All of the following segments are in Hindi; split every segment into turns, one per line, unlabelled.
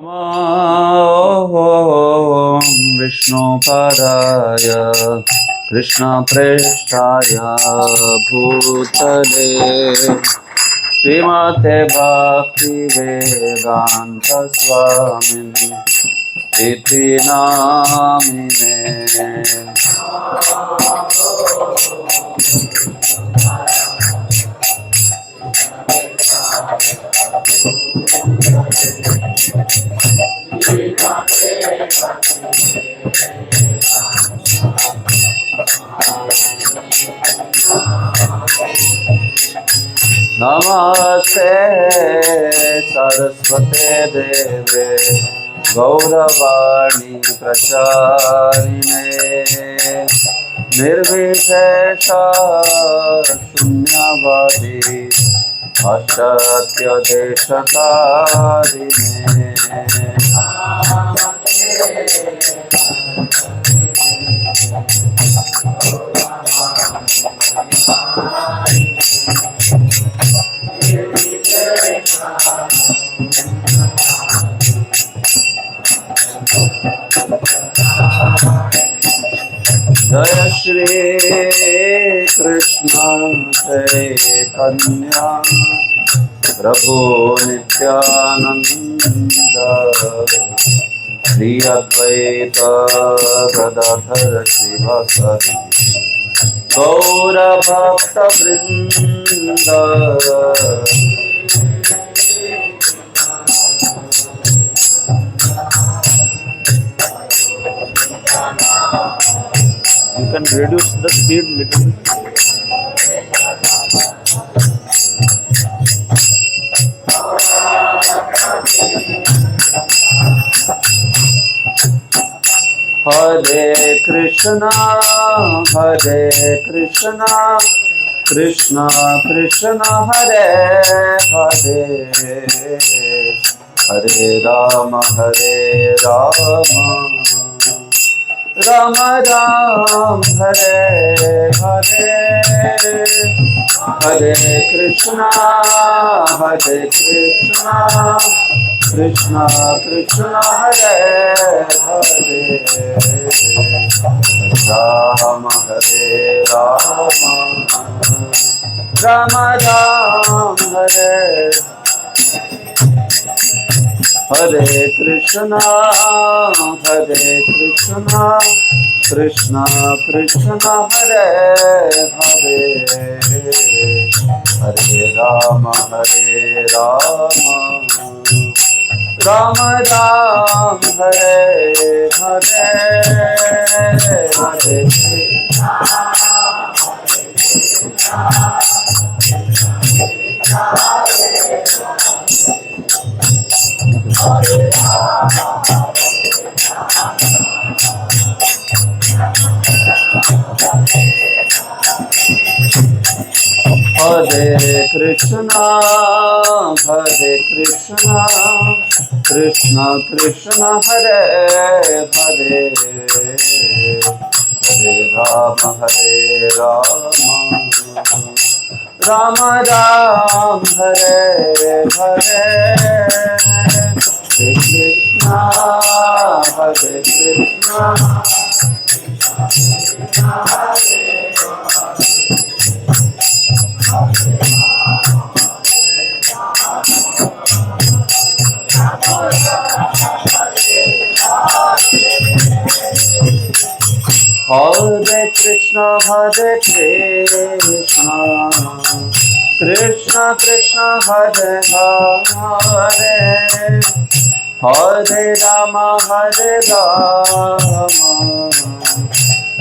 ॐ विष्णुपदाय कृष्णप्रेष्ठाय भूतले श्रीमते भक्तिवेदान्त स्वामिने इति नामिने। नमस्ते सरस्वते देवे गौरवाणी प्रचारिणे निर्विशेष शून्यवादी पाश्चात्य देशकारिणे। जय श्री कृष्ण चैतन्य प्रभु नित्यानंद श्री अद्वैत गदाधर शिवसदि गौर भक्त वृंद। You can reduce the speed little bit. Hare Krishna, Krishna Krishna Hare Hare, Hare Rama, Rama Ram, Hare Hare, Hare Krishna, Krishna Krishna Hare Hare, Rama Rama Ram, Hare Hare Krishna, Krishna Krishna Hare Hare, Hare Rama Rama Ram, Hare Hare, Hare Krishna, Krishna Krishna Hare Hare, Hare Rama Rama Ram, Hare Hare, Hare Krishna, Hare Krishna, Krishna Krishna Hare Hare, Hare Rama,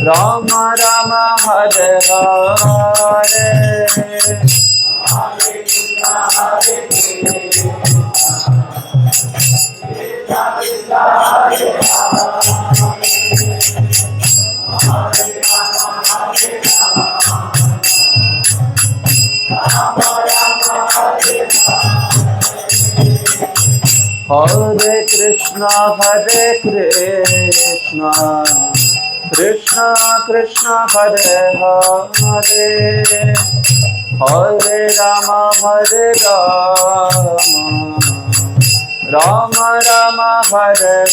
Rama Rama Hare Hare, Hare Krishna, Krishna Krishna Hare Hare, Hare Rama, Rama Rama Hare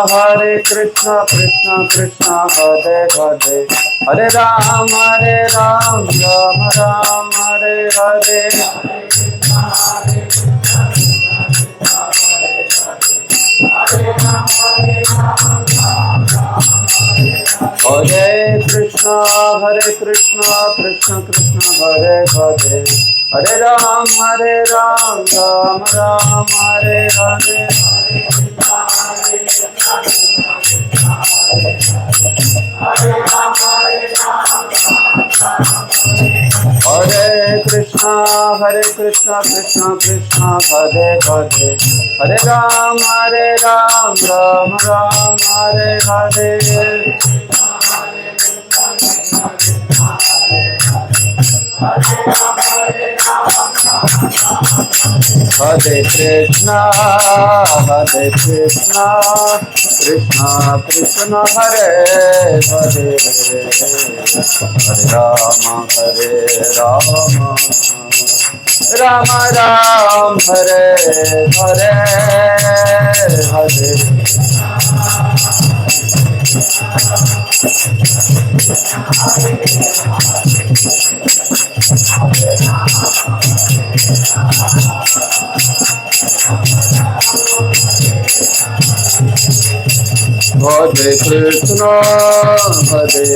Hare Krishna, Krishna Krishna, Hare Hare, Hare Ram, Ram Ram, Hare Hare. Hare Krishna, Krishna Krishna, Hare Hare, Hare Ram, Ram Ram, Hare Hare. Hare Krishna, Krishna Krishna, Hare Hare, Hare Ram, Ram Ram, Hare Hare. Hare Krishna, Krishna Krishna, Hare Hare, Hare Rama, Rama Ram, Hare Hare, Hare. Hare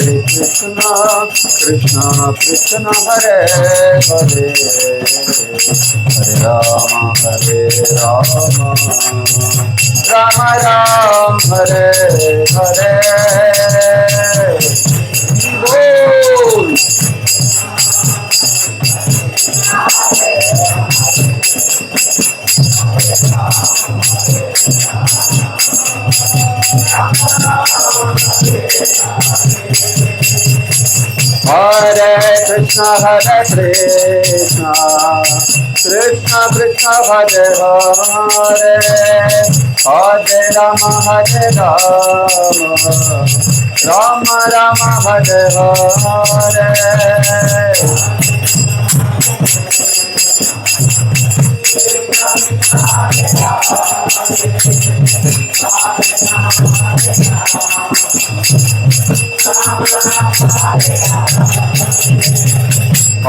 Krishna, Krishna Krishna, Hare Hare, Hare Rama, Rama Ram, Hare Hare. Bol. Hare Krishna, Krishna Krishna, Hare Hare, Hare Rama, Rama Rama, Hare Hare.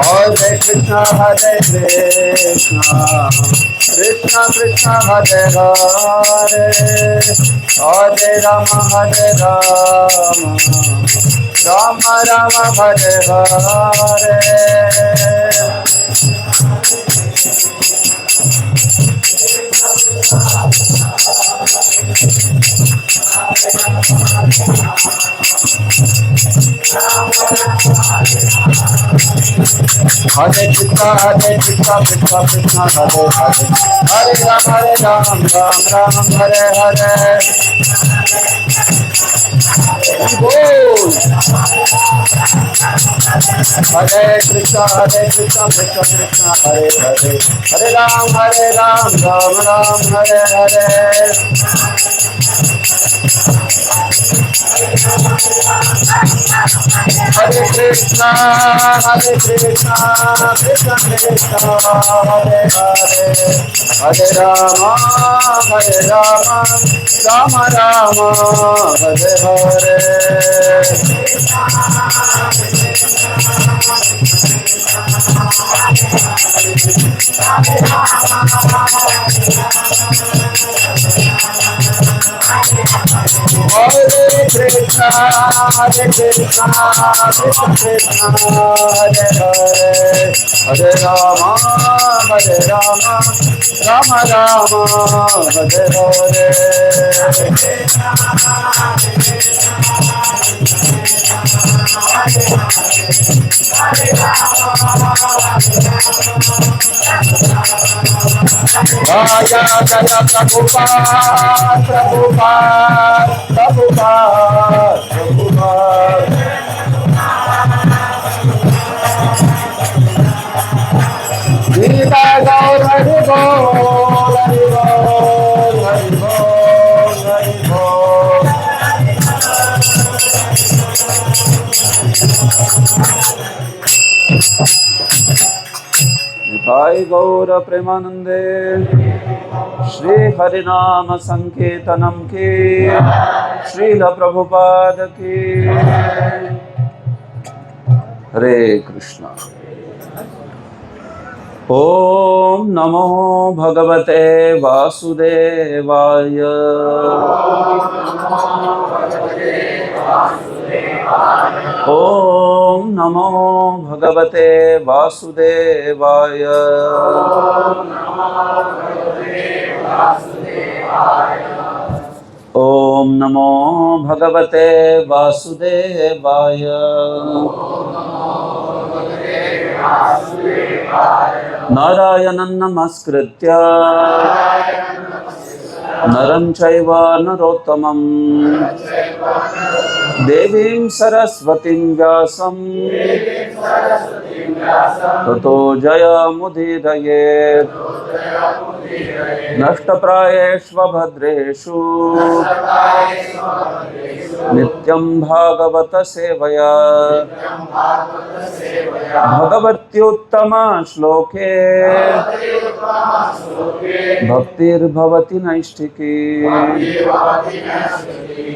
Hare Krishna, Krishna Krishna, Hare Hare, Hare Rama, Rama Rama, Hare Hare. Hare Krishna, Krishna Krishna, Hare Hare, Hare Ram, Ram Ram, Hare Hare. Bol. Hare Krishna, Krishna Krishna, Hare Hare, Hare Ram, Ram Ram, Hare Hare. Hare Krishna, Krishna Krishna, Hare Hare, Hare Rama, Rama Rama, Hare Hare. Hare Krishna, Krishna Krishna, Hare Hare, Hare Rama, Rama Rama, Hare Hare. Jaya Jaya Prabhupada. Gita गौर हरि बोल हरि बोल हरि बोल हरि बोल। निताय गौर प्रेमानंदे श्री हरिनाम संकीर्तनम की श्रील प्रभुपाद की। हरे कृष्णा। ओम नमो भगवते वासुदेवाय। ओम नमो भगवते वासुदेवाय। ओम नमो भगवते वासुदेवाय। नारायणं नमस्कृत्य नरं चैव नरोत्तमं देवीं सरस्वतीं व्यासं ततो जयमुदीरयेत्। नष्टप्रायेषु भद्रेषु नित्यं भागवत सेवया भगवत्युत्तम श्लोके भक्तिर्भवति नैष्ठिकी।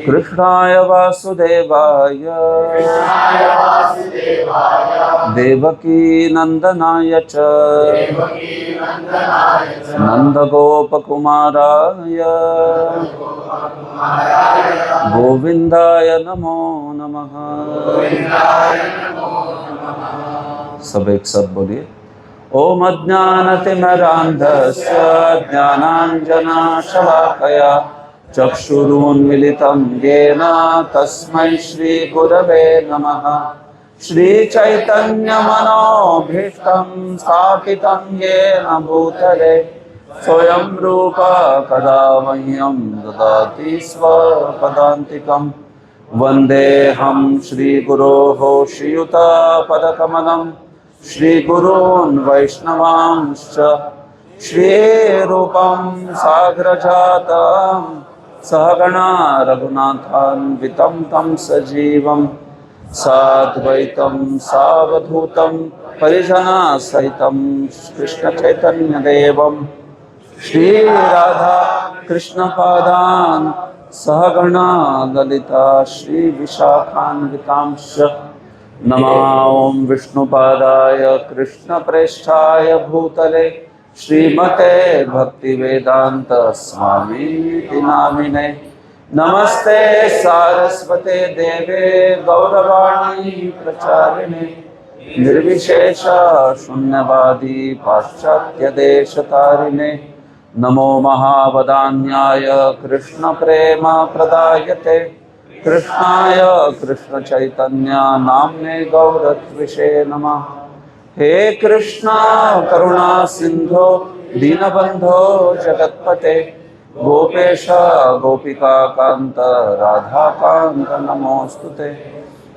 कृष्णाय वासुदेवाय देवकी नंदनाय च नंदगोपकुमाराय गोविंदाय नमो नमः। सब एक साथ बोलिए। ओम अज्ञानतिमिरान्धस्य ज्ञानाञ्जनशलाकया चक्षुरुन्मीलितं येन तस्मै श्रीगुरवे नमः। श्रीचैतन्यमनोभीष्टं स्थापितं येन भूतले स्वयं रूप कदा मह्यं ददाति स्वपदान्तिकं। वन्देऽहं श्रीगुरोः श्रीयुतापदकमलं श्रीगुरून् वैष्णवांश्च श्रीरूपं साग्रजातं सहगणा रघुनाथान्वितं तं सजीवं साद्वैतं सावधूतं परिजनसहितं कृष्णचैतन्यदेवं श्रीराधा कृष्णपादान् सहगणा ललिता श्रीविशाखान्वितांश्च नमः। ओं विष्णुपादाय कृष्णप्रेष्ठाय भूतले श्रीमते भक्तिवेदांत स्वामीति नामिने। नमस्ते सारस्वते देवे गौरवाणी प्रचारिणे निर्विशेष शून्यवादी पाश्चात्य देशतारिणे। नमो महावदान्याय कृष्ण प्रेम प्रदायते कृष्णाय कृष्ण चैतन्य नाम्ने गौरत्विषे नमः। हे कृष्णा करुणा सिंधो दीनबंधो जगत्पते गोपेश गोपिका कांत राधा कांत नमोस्तुते।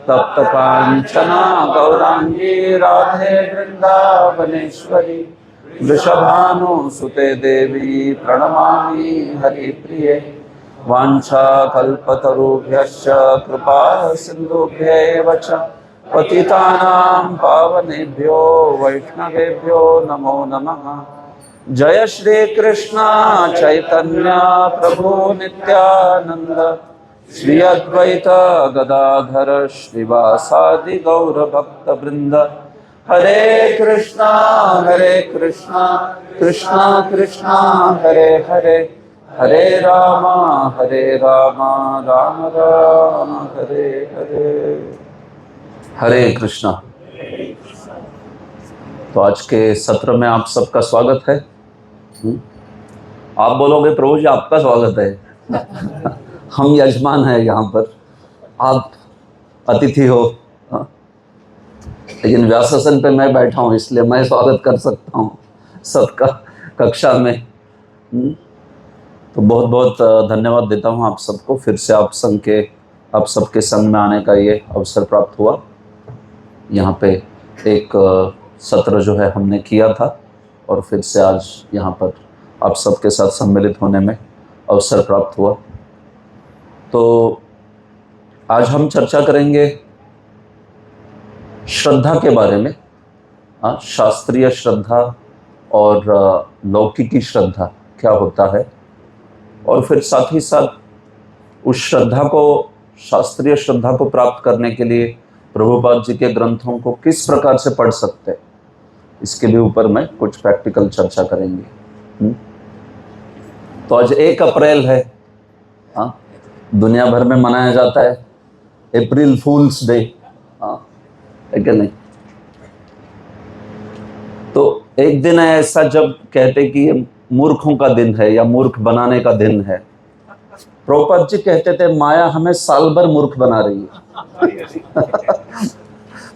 तप्त कांचना गौरांगी राधे वृंदावनेश्वरी वृषभानुसुते देवी प्रणमामि हरिप्रिये। वाञ्छाकल्पतरुभ्यश्च कृपा सिन्धुभ्यैव च पतितानां पावनेभ्यो वैष्णवेभ्यो नमो नमः। जय श्री कृष्ण चैतन्य प्रभु नित्यानंद श्री अद्वैत गदाधर श्रीवासादि गौर भक्त वृंद। हरे कृष्णा कृष्णा कृष्णा हरे हरे हरे राम राम राम हरे हरे। हरे कृष्णा। तो आज के सत्र में आप सबका स्वागत है। आप बोलोगे प्रभु जी आपका स्वागत है। हम यजमान हैं यहाँ पर, आप अतिथि हो। लेकिन व्यासासन पे मैं बैठा हूँ इसलिए मैं स्वागत कर सकता हूँ सबका कक्षा में। तो बहुत बहुत धन्यवाद देता हूँ आप सबको। फिर से आप सबके संग में आने का ये अवसर प्राप्त हुआ। यहाँ पे एक सत्र जो है हमने किया था
और फिर से आज यहाँ पर आप सबके साथ सम्मिलित होने में अवसर प्राप्त हुआ। तो आज हम चर्चा करेंगे श्रद्धा के बारे में, शास्त्रीय श्रद्धा और लौकिकी श्रद्धा क्या होता है, और फिर साथ ही साथ उस श्रद्धा को, शास्त्रीय श्रद्धा को प्राप्त करने के लिए प्रभुपाद जी के ग्रंथों को किस प्रकार से पढ़ सकते हैं, इसके भी ऊपर में कुछ प्रैक्टिकल चर्चा करेंगे। तो आज 1 अप्रैल है, दुनिया भर में मनाया जाता है अप्रैल फूल्स डे, है कि नहीं। तो एक दिन है ऐसा जब कहते कि ये मूर्खों का दिन है या मूर्ख बनाने का दिन है। प्रभुपाद जी कहते थे माया हमें साल भर मूर्ख बना रही है।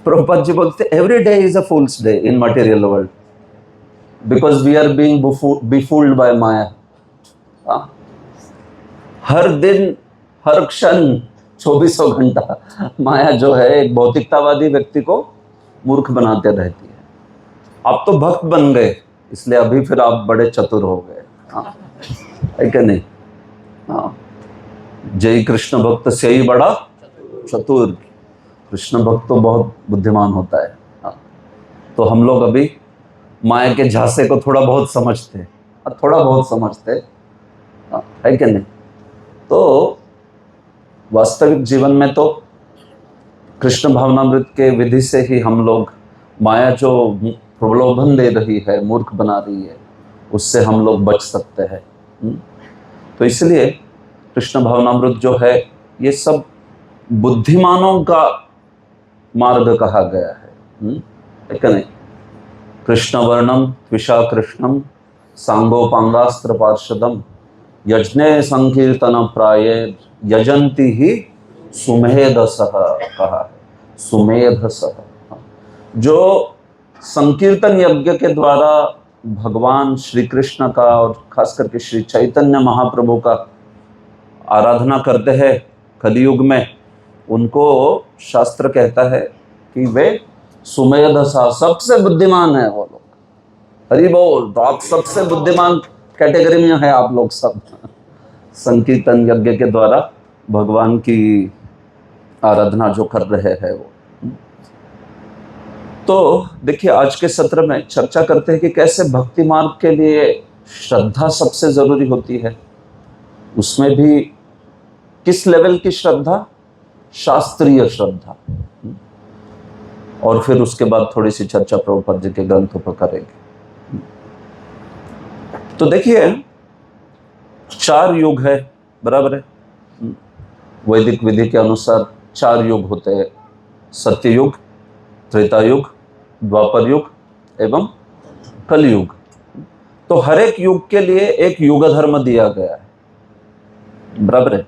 प्रभुपाद जी बोलते every day is a fool's day in material world because we are being befooled by maya. हर दिन, हर क्षण, 24 घंटा माया जो है एक भौतिकतावादी व्यक्ति को मूर्ख बनाते रहती है। आप तो भक्त बन गए, इसलिए अभी फिर आप बड़े चतुर हो गए, है कि नहीं। जय कृष्ण भक्त से ही बड़ा चतुर। कृष्ण भक्त तो बहुत बुद्धिमान होता है। तो हम लोग अभी माया के झांसे को थोड़ा बहुत समझते, है कि नहीं। तो वास्तविक जीवन में तो कृष्ण भावनामृत के विधि से ही हम लोग माया जो प्रलोभन दे रही है, मूर्ख बना रही है, उससे हम लोग बच सकते हैं। तो इसलिए कृष्ण भावनामृत जो है ये सब बुद्धिमानों का मार्ग कहा गया है कि नहीं। कृष्ण वर्णम त्विषा कृष्णम सांगोपांगास्त्र पार्षदम यज्ञे संकीर्तन प्राय यजंती ही सुमेधसः कहा है, सुमेधसः। जो संकीर्तन यज्ञ के द्वारा भगवान श्री कृष्ण का और खास करके श्री चैतन्य महाप्रभु का आराधना करते हैं कलियुग में, उनको शास्त्र कहता है कि वे सुमेधसा, सबसे बुद्धिमान है वो लोग। हरि बोल। तो आप सबसे बुद्धिमान कैटेगरी में है आप लोग सब। संकीर्तन यज्ञ के द्वारा भगवान की आराधना जो कर रहे हैं वो। तो देखिए आज के सत्र में चर्चा करते हैं कि कैसे भक्ति मार्ग के लिए श्रद्धा सबसे जरूरी होती है। उसमें भी किस लेवल की श्रद्धा? शास्त्रीय श्रद्धा। और फिर उसके बाद थोड़ी सी चर्चा प्रभुपाद जी के ग्रंथों पर करेंगे। तो देखिए 4 युग है, बराबर है। वैदिक विधि के अनुसार 4 युग होते हैं, सत्ययुग, त्रेता युग, द्वापर युग एवं कलयुग। तो हर एक युग के लिए एक युग धर्म दिया गया है, बराबर है।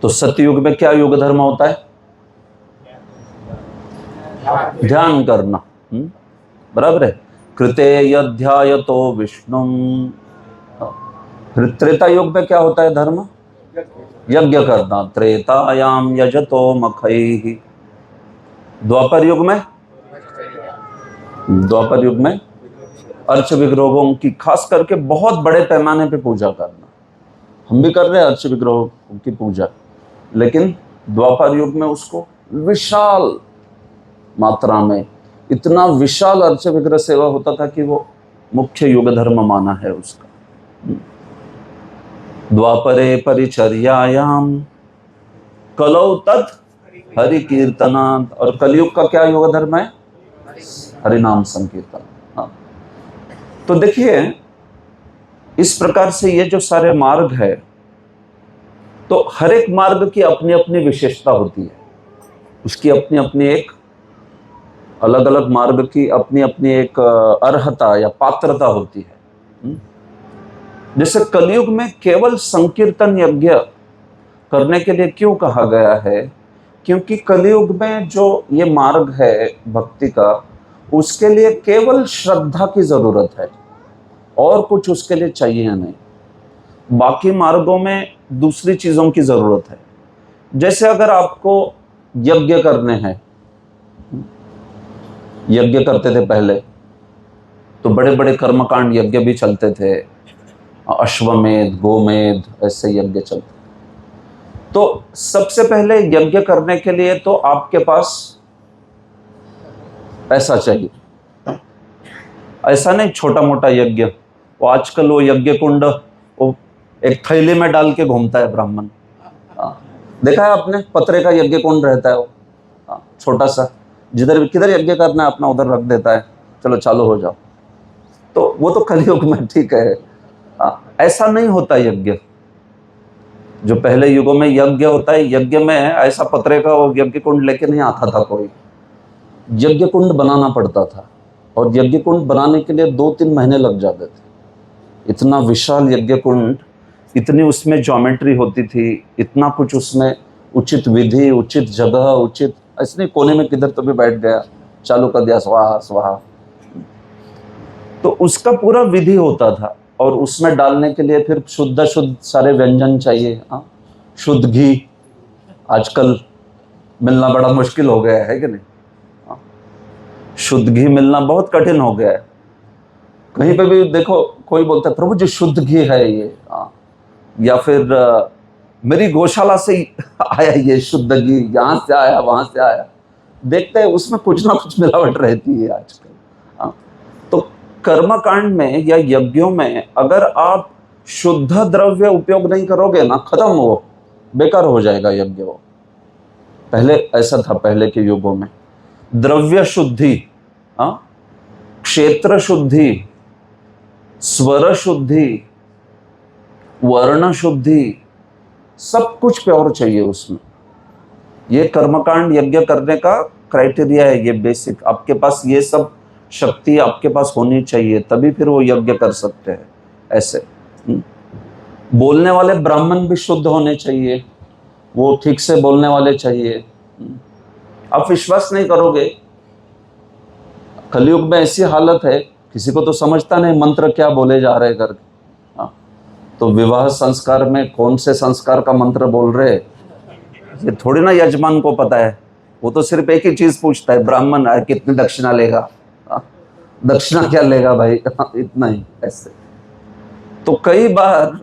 तो सत्ययुग में क्या युग धर्म होता है? ध्यान करना, बराबर है। कृते यध्यायतो विष्णु। फिर त्रेता युग में क्या होता है धर्म? यज्ञ करना, त्रेतायाम यजतो मखैः। द्वापर युग में अर्च विग्रहों की खास करके बहुत बड़े पैमाने पे पूजा करना। हम भी कर रहे हैं अर्च विग्रहों की पूजा, लेकिन द्वापर युग में उसको विशाल मात्रा में, इतना विशाल अर्च विग्रह सेवा होता था कि वो मुख्य युग धर्म माना है उसका। द्वापरे परिचर्यायाम कलौ तत् हरि कीर्तनात्। और कलयुग का क्या युग धर्म है? हरिनाम संकीर्तन। तो देखिए इस प्रकार से ये जो सारे मार्ग है, तो हर एक मार्ग की अपनी अपनी विशेषता होती है, उसकी अपनी अपनी एक अलग अलग मार्ग की अपनी अपनी एक अर्हता या पात्रता होती है। जैसे कलयुग में केवल संकीर्तन यज्ञ करने के लिए क्यों कहा गया है? क्योंकि कलयुग में जो ये मार्ग है भक्ति का, उसके लिए केवल श्रद्धा की जरूरत है और कुछ उसके लिए चाहिए नहीं। बाकी मार्गों में दूसरी चीजों की जरूरत है। जैसे अगर आपको यज्ञ करने हैं, यज्ञ करते थे पहले, तो बड़े बड़े कर्मकांड यज्ञ भी चलते थे, अश्वमेध, गोमेध, ऐसे यज्ञ चलते। तो सबसे पहले यज्ञ करने के लिए तो आपके पास पैसा चाहिए। ऐसा नहीं छोटा मोटा यज्ञ, वो आजकल वो यज्ञ कुंड वो एक थैली में डाल के घूमता है ब्राह्मण। देखा है आपने, पतरे का यज्ञ कुंड रहता है वो, छोटा सा, जिधर किधर यज्ञ करना है अपना उधर रख देता है, चलो चालू हो जाओ। तो वो तो कलयुग में ठीक है। ऐसा नहीं होता यज्ञ। जो पहले युगों में यज्ञ होता है, यज्ञ में ऐसा पतरे का वो यज्ञ कुंड लेके नहीं आता था कोई। यज्ञ कुंड बनाना पड़ता था, और यज्ञ कुंड बनाने के लिए 2-3 महीने लग जाते थे। इतना विशाल यज्ञ कुंड, इतनी उसमें ज्योमेट्री होती थी, इतना कुछ उसमें उचित विधि, उचित जगह, उचित, ऐसे नहीं कोने में किधर तो भी बैठ गया, चालू कर दिया स्वाहा स्वाहा। तो उसका पूरा विधि होता था, और उसमें डालने के लिए फिर शुद्ध शुद्ध सारे व्यंजन चाहिए। शुद्ध घी आजकल मिलना बड़ा मुश्किल हो गया है कि नहीं? शुद्ध घी मिलना बहुत कठिन हो गया है। कहीं पे भी देखो कोई बोलता है प्रभु जी शुद्ध घी है ये, या फिर मेरी गौशाला से आया ये शुद्ध घी, यहाँ से आया वहां से आया। देखते हैं उसमें कुछ ना कुछ मिलावट रहती है आजकल। तो कर्मकांड में या यज्ञों में अगर आप शुद्ध द्रव्य उपयोग नहीं करोगे ना, खत्म हो, बेकार हो जाएगा यज्ञ वो। पहले ऐसा था, पहले के युगों में द्रव्य शुद्धि, क्षेत्र शुद्धि, स्वर शुद्धि, वर्ण शुद्धि, सब कुछ प्योर चाहिए उसमें। ये कर्मकांड यज्ञ करने का क्राइटेरिया है, ये बेसिक। आपके पास ये सब शक्ति आपके पास होनी चाहिए, तभी फिर वो यज्ञ कर सकते हैं। ऐसे बोलने वाले ब्राह्मण भी शुद्ध होने चाहिए, वो ठीक से बोलने वाले चाहिए। आप विश्वास नहीं करोगे, कलयुग में ऐसी हालत है, किसी को तो समझता नहीं मंत्र क्या बोले जा रहे करके। तो विवाह संस्कार में कौन से संस्कार का मंत्र बोल रहे, ये थोड़ी ना यजमान को पता है। वो तो सिर्फ एक ही चीज पूछता है, ब्राह्मण आए कितनी दक्षिणा लेगा, दक्षिणा क्या लेगा भाई, इतना ही। ऐसे तो कई बार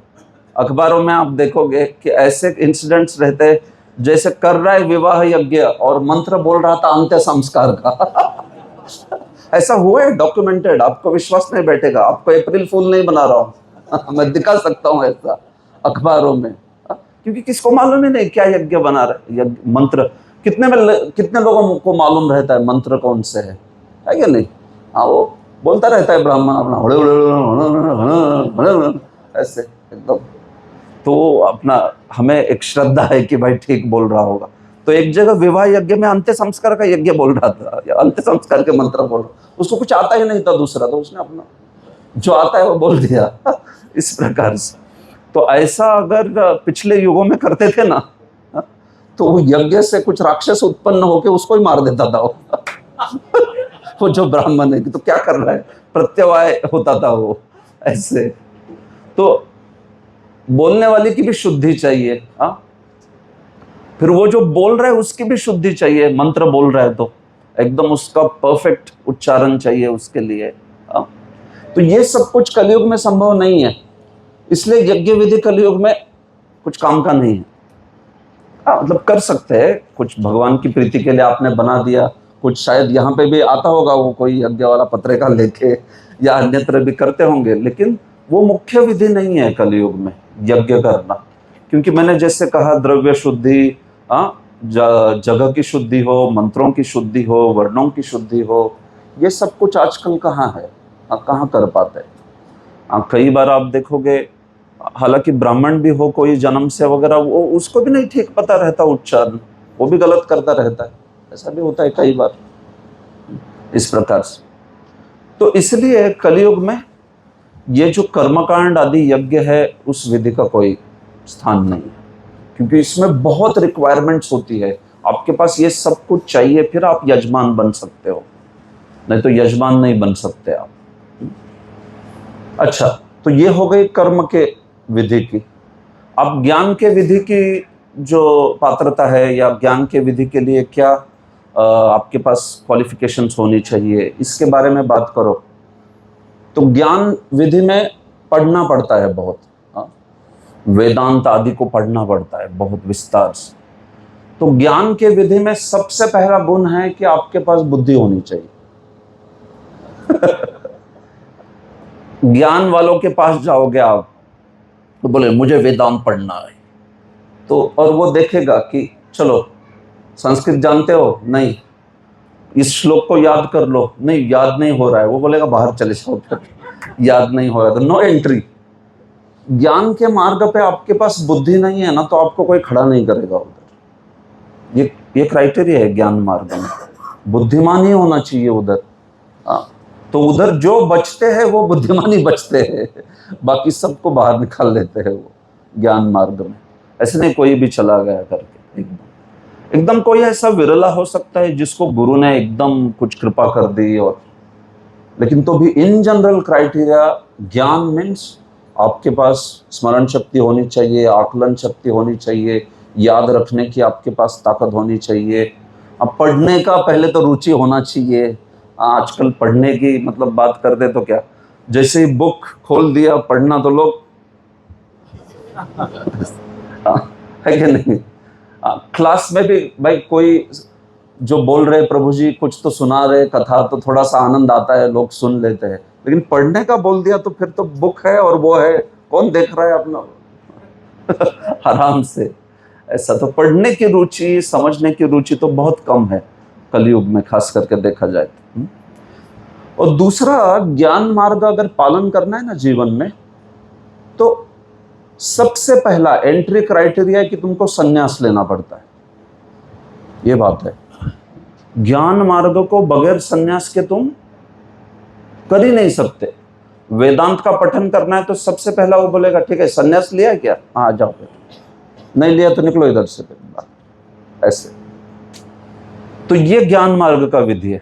अखबारों में आप देखोगे कि ऐसे इंसिडेंट्स रहते हैं, जैसे कर रहा है विवाह यज्ञ और मंत्र बोल रहा था अंत्य संस्कार का। ऐसा हुआ है, डॉक्यूमेंटेड। आपको विश्वास नहीं बैठेगा, आपको अप्रैल फूल नहीं बना रहा हूं। मैं दिखा सकता हूं ऐसा अखबारों में, क्योंकि किसको मालूम ही नहीं क्या यज्ञ बना रहे। मंत्र कितने लोगों को मालूम रहता है मंत्र कौन से है क्या नहीं? वो बोलता रहता है ब्राह्मण अपना ऐसे एकदम। तो अपना हमें एक श्रद्धा है कि भाई ठीक बोल रहा होगा। तो एक जगह विवाह यज्ञ में अंत्य संस्कार का यज्ञ बोल रहा था, या अंत्य संस्कार के मंत्र बोल रहा, उसको कुछ आता ही नहीं था दूसरा, तो उसने अपना जो आता है वो बोल दिया। इस प्रकार से तो ऐसा अगर पिछले युगों में करते थे ना, तो वो यज्ञ से कुछ राक्षस उत्पन्न होकर उसको ही मार देता था वो जो ब्राह्मण है। तो क्या कर रहा है, प्रत्यवाय होता था वो ऐसे। तो बोलने वाले की भी शुद्धि चाहिए, फिर वो जो बोल रहा है उसकी भी शुद्धि चाहिए। मंत्र बोल रहा है तो एकदम उसका परफेक्ट उच्चारण चाहिए उसके लिए। तो ये सब कुछ कलयुग में संभव नहीं है, इसलिए यज्ञ विधि कलयुग में कुछ काम का नहीं है। मतलब कर सकते हैं कुछ भगवान की प्रीति के लिए आपने बना दिया, कुछ शायद यहाँ पे भी आता होगा वो कोई यज्ञ वाला पत्रे का लेके, या अन्यत्र भी करते होंगे, लेकिन वो मुख्य विधि नहीं है कलयुग में यज्ञ करना। क्योंकि मैंने जैसे कहा द्रव्य शुद्धि, जगह की शुद्धि हो, मंत्रों की शुद्धि हो, वर्णों की शुद्धि हो, ये सब कुछ आजकल कहाँ है, कहाँ कर पाते हैं। कई बार आप देखोगे, हालांकि ब्राह्मण भी हो कोई जन्म से वगैरह, वो उसको भी नहीं ठीक पता रहता उच्चारण, वो भी गलत करता रहता है, ऐसा भी होता है कई बार इस प्रकार से। तो इसलिए कलयुग में ये जो कर्मकांड आदि यज्ञ है, उस विधि का कोई स्थान नहीं है, क्योंकि इसमें बहुत रिक्वायरमेंट्स होती है। आपके पास ये सब कुछ चाहिए, फिर आप यजमान बन सकते हो, नहीं तो यजमान नहीं बन सकते आप। अच्छा, तो ये हो गई कर्म के विधि की। अब ज्ञान के विधि की जो पात्रता है, या ज्ञान के विधि के लिए क्या आपके पास क्वालिफिकेशंस होनी चाहिए, इसके बारे में बात करो। तो ज्ञान विधि में पढ़ना पड़ता है बहुत, हाँ? वेदांत आदि को पढ़ना पड़ता है बहुत विस्तार से। तो ज्ञान के विधि में सबसे पहला गुण है कि आपके पास बुद्धि होनी चाहिए। ज्ञान वालों के पास जाओगे आप तो बोले मुझे वेदांत पढ़ना है, तो और वो देखेगा कि चलो संस्कृत जानते हो, नहीं, इस श्लोक को याद कर लो, नहीं याद नहीं हो रहा है, वो बोलेगा बाहर चले जाओ, याद नहीं हो रहा तो नो एंट्री। ज्ञान के मार्ग पे आपके पास बुद्धि नहीं है ना, तो आपको कोई खड़ा नहीं करेगा उधर। ये क्राइटेरिया है ज्ञान मार्ग में, बुद्धिमान ही होना चाहिए उधर। तो उधर जो बचते हैं वो बुद्धिमान ही बचते हैं, बाकी सबको बाहर निकाल लेते हैं वो ज्ञान मार्ग में। ऐसे नहीं कोई भी चला गया करके, एकदम कोई ऐसा विरला हो सकता है जिसको गुरु ने एकदम कुछ कृपा कर दी, और लेकिन तो भी इन जनरल क्राइटेरिया ज्ञान मीन्स आपके पास स्मरण शक्ति होनी चाहिए, आकलन शक्ति होनी चाहिए, याद रखने की आपके पास ताकत होनी चाहिए। अब पढ़ने का पहले तो रुचि होना चाहिए। आजकल पढ़ने की मतलब बात कर दे तो क्या, जैसे ही बुक खोल दिया पढ़ना तो लोग है कि नहीं। क्लास में भी भाई कोई जो बोल रहे प्रभु जी कुछ तो सुना रहे कथा, तो थोड़ा सा आनंद आता है, लोग सुन लेते हैं, लेकिन पढ़ने का बोल दिया तो फिर तो बुक है और वो है, कौन देख रहा है अपना आराम से। ऐसा तो पढ़ने की रुचि, समझने की रुचि तो बहुत कम है कलयुग में, खास करके देखा जाए तो। और दूसरा, ज्ञान मार्ग अगर पालन करना है ना जीवन में, तो सबसे पहला एंट्री क्राइटेरिया है कि तुमको संन्यास लेना पड़ता है। ये बात है, ज्ञान मार्ग को बगैर संन्यास के तुम कर ही नहीं सकते। वेदांत का पठन करना है तो सबसे पहला वो बोलेगा ठीक है संन्यास लिया है क्या, हाँ जाओ, नहीं लिया तो निकलो इधर से, ऐसे। तो ये ज्ञान मार्ग का विधि है।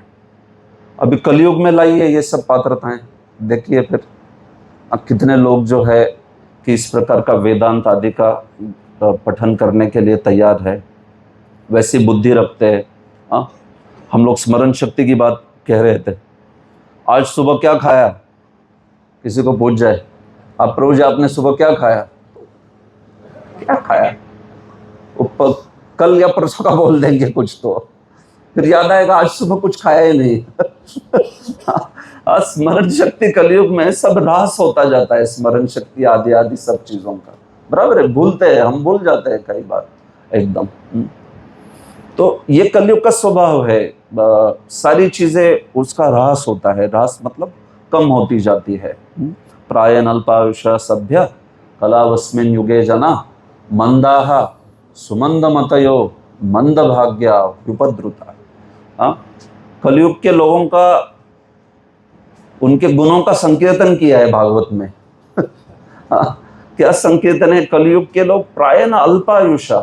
अभी कलयुग में लाई है ये सब पात्रताएं, देखिए फिर अब कितने लोग जो है कि इस प्रकार का वेदांत आदि का पठन करने के लिए तैयार है, वैसी बुद्धि रखते हैं। हाँ, हम लोग स्मरण शक्ति की बात कह रहे थे, आज सुबह क्या खाया, किसी को पूछ जाए आप प्रभु जी आपने सुबह क्या खाया, क्या खाया, ऊपर कल या परसों का बोल देंगे कुछ, तो फिर याद आएगा आज सुबह कुछ खाया ही नहीं। स्मरण शक्ति कलयुग में सब ह्रास होता जाता है, स्मरण शक्ति आदि आदि सब चीजों का, बराबर है, भूलते हैं, हम भूल जाते हैं कई बार एकदम। तो ये कलयुग का स्वभाव है, सारी चीजें उसका ह्रास होता है, ह्रास मतलब कम होती जाती है। प्रायन अल्पायुष सभ्य कलावस्मिन युगे जना मंदाहा सुमंद मतयो मंद भाग्या विपद्रुता। कलयुग के लोगों का, उनके गुणों का संकीर्तन किया है भागवत में। क्या संकीर्तन है, कलयुग के लोग प्राय न अल्पायुषा,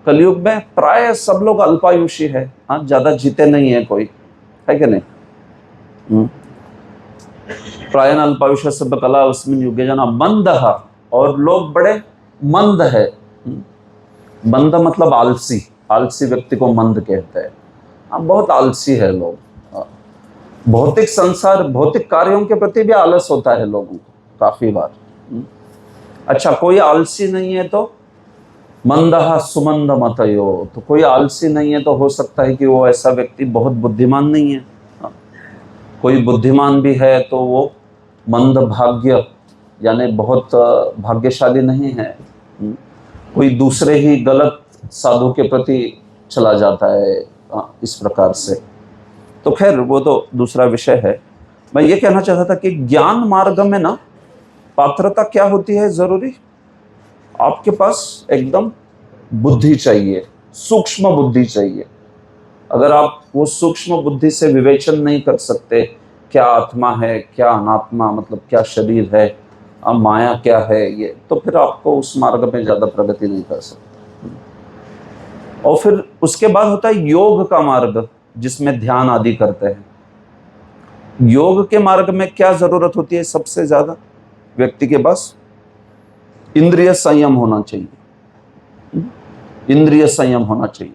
कलयुग में प्राय सब लोग अल्पायुषी है, हाँ ज्यादा जीते नहीं है कोई, है कि नहीं। प्राय न अल्पायुषा सब कला उसमें युगे जना मंदहा, और लोग बड़े मंद है। मंद मतलब आलसी, आलसी व्यक्ति को मंद कहते हैं। हाँ बहुत आलसी है लोग, भौतिक संसार भौतिक कार्यों के प्रति भी आलस होता है लोगों को काफी बार। अच्छा कोई आलसी नहीं है तो मंदहा सुमंद मतयो, तो कोई आलसी नहीं है तो हो सकता है कि वो ऐसा व्यक्ति बहुत बुद्धिमान नहीं है। कोई बुद्धिमान भी है तो वो मंद भाग्य यानी बहुत भाग्यशाली नहीं है। कोई दूसरे ही गलत साधु के प्रति चला जाता है इस प्रकार से। तो खैर वो तो दूसरा विषय है। मैं ये कहना चाहता था कि ज्ञान मार्ग में ना पात्रता क्या होती है जरूरी, आपके पास एकदम बुद्धि चाहिए, सूक्ष्म बुद्धि चाहिए। अगर आप वो सूक्ष्म बुद्धि से विवेचन नहीं कर सकते क्या आत्मा है क्या अनात्मा, मतलब क्या शरीर है, माया क्या है, ये तो फिर आपको उस मार्ग में ज्यादा प्रगति नहीं कर सकते। और फिर उसके बाद होता है योग का मार्ग, जिसमें ध्यान आदि करते हैं। योग के मार्ग में क्या जरूरत होती है सबसे ज्यादा, व्यक्ति के पास इंद्रिय संयम होना चाहिए। इंद्रिय संयम होना चाहिए,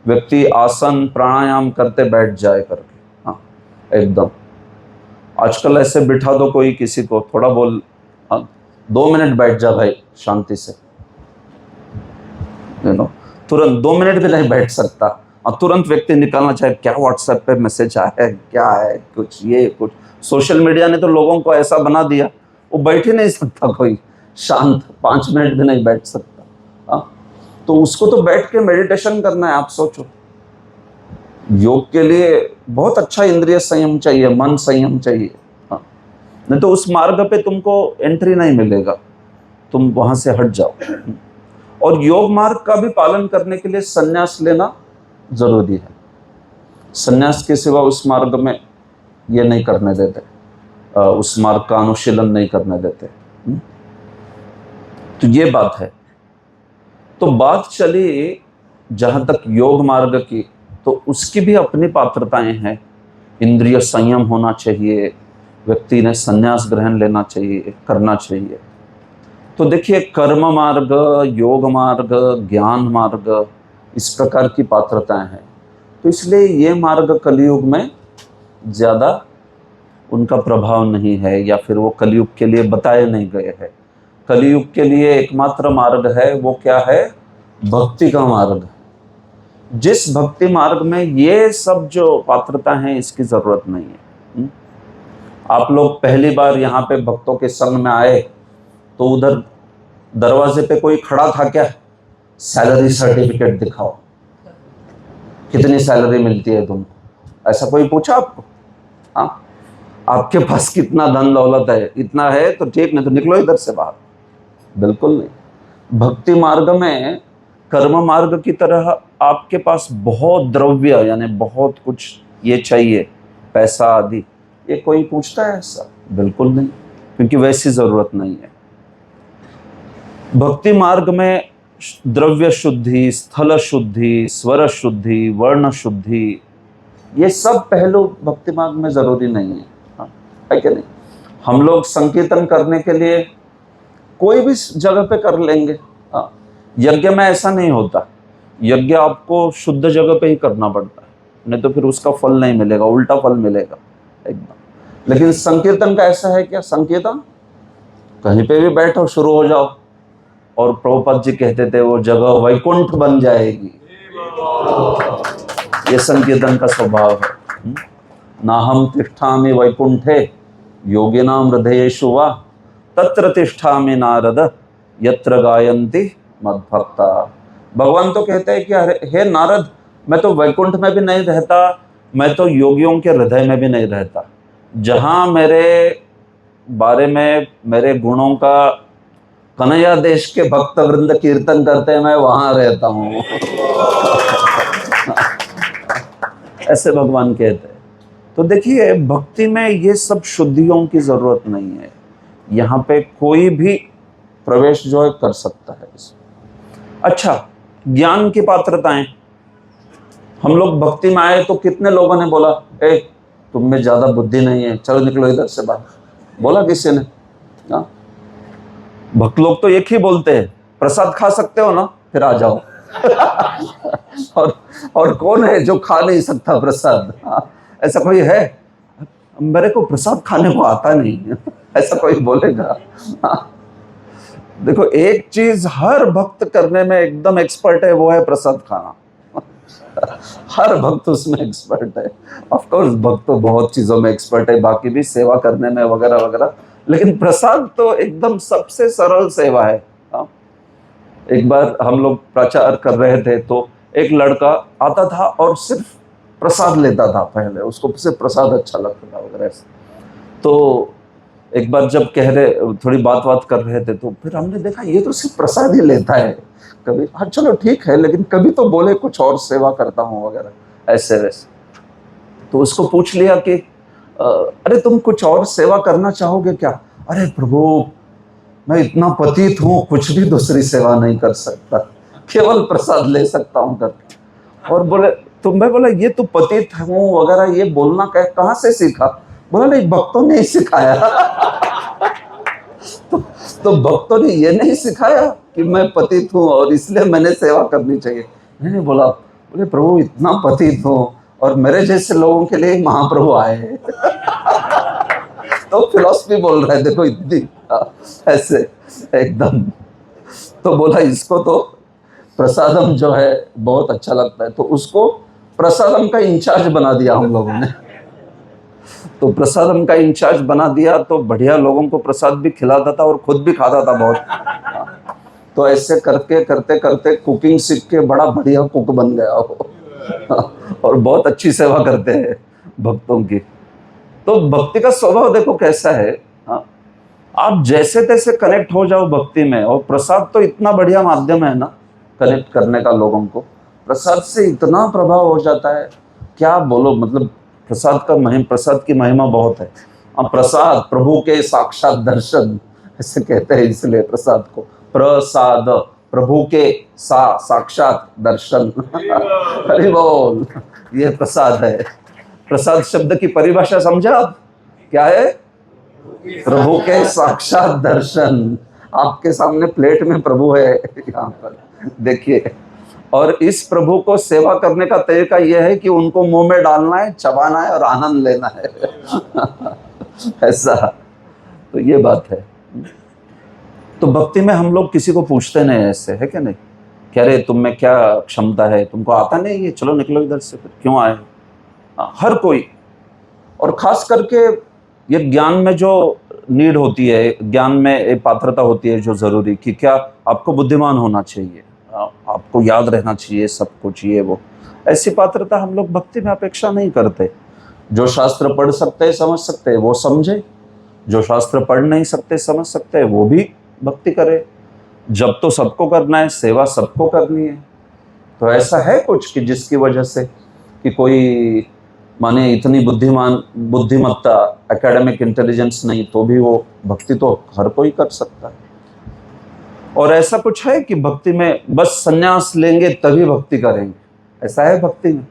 व्यक्ति आसन प्राणायाम करते बैठ जाए करके, हाँ एकदम। आजकल ऐसे बिठा दो कोई किसी को, थोड़ा बोल, 2 मिनट बैठ जा भाई शांति से, तुरंत 2 मिनट भी नहीं बैठ सकता, और तुरंत व्यक्ति निकालना चाहे क्या व्हाट्सएप पे मैसेज आया है, क्या है, कुछ ये कुछ। सोशल मीडिया ने तो लोगों को ऐसा बना दिया, वो बैठ ही नहीं सकता कोई शांत, 5 मिनट भी नहीं बैठ सकता। तो उसको तो बैठ के मेडिटेशन करना है। आप सोचो, योग के लिए बहुत अच्छा इंद्रिय संयम चाहिए, मन संयम चाहिए। नहीं तो उस मार्ग पे तुमको एंट्री नहीं मिलेगा, तुम वहां से हट जाओ। और योग मार्ग का भी पालन करने के लिए संन्यास लेना जरूरी है। संन्यास के सिवा उस मार्ग में ये नहीं करने देते, उस मार्ग का अनुशीलन नहीं करने देते। तो ये बात है। तो बात चली जहां तक योग मार्ग की, तो उसकी भी अपनी पात्रताएं हैं। इंद्रिय संयम होना चाहिए, व्यक्ति ने संन्यास ग्रहण लेना चाहिए, करना चाहिए। तो देखिए, कर्म मार्ग, योग मार्ग, ज्ञान मार्ग, इस प्रकार की पात्रताएं हैं। तो इसलिए ये मार्ग कलयुग में ज़्यादा उनका प्रभाव नहीं है, या फिर वो कलयुग के लिए बताए नहीं गए हैं। कलयुग के लिए एकमात्र मार्ग है, वो क्या है? भक्ति का मार्ग। जिस भक्ति मार्ग में ये सब जो पात्रता है, इसकी जरूरत नहीं है। आप लोग पहली बार यहाँ पे भक्तों के संग में आए तो उधर दरवाजे पे कोई खड़ा था क्या? सैलरी सर्टिफिकेट दिखाओ, कितनी सैलरी मिलती है तुमको, ऐसा कोई पूछा आपको? हाँ, आपके पास कितना धन दौलत है, इतना है तो ठीक, नहीं तो निकलो इधर से बाहर। बिल्कुल नहीं। भक्ति मार्ग में कर्म मार्ग की तरह आपके पास बहुत द्रव्य, यानी बहुत कुछ ये चाहिए, पैसा आदि, ये कोई पूछता है ऐसा? बिल्कुल नहीं, क्योंकि वैसी जरूरत नहीं है। भक्ति मार्ग में द्रव्य शुद्धि, स्थल शुद्धि, स्वर शुद्धि, वर्ण शुद्धि, ये सब पहलू भक्ति मार्ग में जरूरी नहीं है। हाँ, है कि नहीं? हम लोग संकीर्तन करने के लिए कोई भी जगह पे कर लेंगे। हाँ, यज्ञ में ऐसा नहीं होता। यज्ञ आपको शुद्ध जगह पे ही करना पड़ता है, नहीं तो फिर उसका फल नहीं मिलेगा, उल्टा फल मिलेगा एकदम। लेकिन संकीर्तन का ऐसा है क्या? संकीर्तन कहीं पे भी बैठो, शुरू हो जाओ। और प्रभुपाद जी कहते थे वो जगह वैकुंठ बन जाएगी। ये संकीर्तन का स्वभाव है। नाहम तिष्ठामि वैकुंठे योगिनाम हृदयेषु वा तत्र तिष्ठामि नारद यत्र गायन्ति मद्भक्ता। भगवान तो कहते हैं कि हे नारद, मैं तो वैकुंठ में भी नहीं रहता, मैं तो योगियों के हृदय में भी नहीं रहता। जहाँ मेरे बारे में, मेरे गुणों का कन्हैया देश के भक्त वृंद कीर्तन करते हैं, मैं वहां रहता हूँ। ऐसे भगवान कहते हैं। तो देखिए, भक्ति में ये सब शुद्धियों की जरूरत नहीं है। यहाँ पे कोई भी प्रवेश जो है कर सकता है। अच्छा, ज्ञान की पात्रताएं। हम लोग भक्ति में आए तो कितने लोगों ने बोला, ए तुम में ज्यादा बुद्धि नहीं है, चलो निकलो इधर से बाहर? बोला किसी ने? हाँ, भक्त लोग तो एक ही बोलते हैं, प्रसाद खा सकते हो ना, फिर आ जाओ। और कौन है जो खा नहीं सकता प्रसाद? ऐसा कोई है? मेरे को प्रसाद खाने को आता नहीं, ऐसा कोई बोलेगा? देखो, एक चीज हर भक्त करने में एकदम एक्सपर्ट है, वो है प्रसाद खाना। हर भक्त उसमें एक्सपर्ट है। ऑफ कोर्स भक्त तो बहुत चीजों में एक्सपर्ट है, बाकी भी सेवा करने में वगैरह वगैरह, लेकिन प्रसाद तो एकदम सबसे सरल सेवा है। एक बार हम लोग प्रचार कर रहे थे तो एक लड़का आता था और सिर्फ प्रसाद लेता था। पहले उसको सिर्फ प्रसाद अच्छा लगता था वगैरह। तो एक बार जब थोड़ी बात कर रहे थे, तो फिर हमने देखा ये तो सिर्फ प्रसाद ही लेता है। कभी हाँ चलो ठीक है, लेकिन कभी तो बोले कुछ और सेवा करता हूँ वगैरह, ऐसे वैसे। तो उसको पूछ लिया कि अरे तुम कुछ और सेवा करना चाहोगे क्या? अरे प्रभु, मैं इतना पतित हूँ, कुछ भी दूसरी सेवा नहीं कर सकता, केवल प्रसाद ले सकता हूँ करके। और बोले मैं बोला ये तो पतित हूँ वगैरह, ये बोलना कहाँ से सीखा? बोला नहीं, भक्तों ने ही सिखाया। तो भक्तों ने ये नहीं सिखाया कि मैं पतित हूँ और इसलिए मैंने सेवा करनी चाहिए? नहीं बोला, बोले प्रभु इतना पतित हूँ और मेरे जैसे लोगों के लिए महाप्रभु आए हैं। तो फिलॉसफी बोल रहे हैं, देखो इतनी ऐसे एकदम। तो बोला इसको तो प्रसादम जो है बहुत अच्छा लगता है, तो उसको प्रसादम का इंचार्ज बना दिया हम लोगों ने। तो प्रसादम का इंचार्ज बना दिया, तो बढ़िया लोगों को प्रसाद भी खिलाता था और खुद भी खाता था बहुत। तो ऐसे करके करते करते कुकिंग सीख के बड़ा बढ़िया कुक बन गया वो। और बहुत अच्छी सेवा करते हैं भक्तों की। तो भक्ति का स्वभाव देखो कैसा है। हाँ, आप जैसे तैसे कनेक्ट हो जाओ भक्ति में, और प्रसाद तो इतना बढ़िया माध्यम है ना कनेक्ट करने का लोगों को। प्रसाद से इतना प्रभाव हो जाता है, क्या बोलो, मतलब प्रसाद की महिमा बहुत है। प्रसाद प्रभु के साक्षात दर्शन ऐसे कहते हैं, इसलिए प्रसाद को प्रसाद, प्रभु के साक्षात दर्शन। हरि बोल, ये प्रसाद है। प्रसाद शब्द की परिभाषा समझा आप, क्या है? प्रभु के साक्षात दर्शन। आपके सामने प्लेट में प्रभु है यहाँ पर, देखिए। और इस प्रभु को सेवा करने का तरीका यह है कि उनको मुंह में डालना है, चबाना है और आनंद लेना है। ऐसा, तो ये बात है। तो भक्ति में हम लोग किसी को पूछते नहीं, ऐसे है क्या? नहीं, कह रहे तुम में क्या क्षमता है, तुमको आता नहीं है, चलो निकलो इधर से, फिर क्यों आए? हर कोई, और खास करके ये ज्ञान में जो नीड होती है, ज्ञान में एक पात्रता होती है जो जरूरी, कि क्या आपको बुद्धिमान होना चाहिए, आपको याद रहना चाहिए सब कुछ, ये वो, ऐसी पात्रता हम लोग भक्ति में अपेक्षा नहीं करते। जो शास्त्र पढ़ सकते हैं समझ सकते हैं वो समझे, जो शास्त्र पढ़ नहीं सकते समझ सकते हैं वो भी भक्ति करे। जब तो सबको करना है, सेवा सबको करनी है। तो ऐसा है कुछ कि जिसकी वजह से कि कोई माने इतनी बुद्धिमत्ता, एकेडमिक इंटेलिजेंस नहीं, तो भी वो भक्ति तो हर कोई कर सकता है। और ऐसा कुछ है कि भक्ति में बस संन्यास लेंगे तभी भक्ति करेंगे, ऐसा है भक्ति में?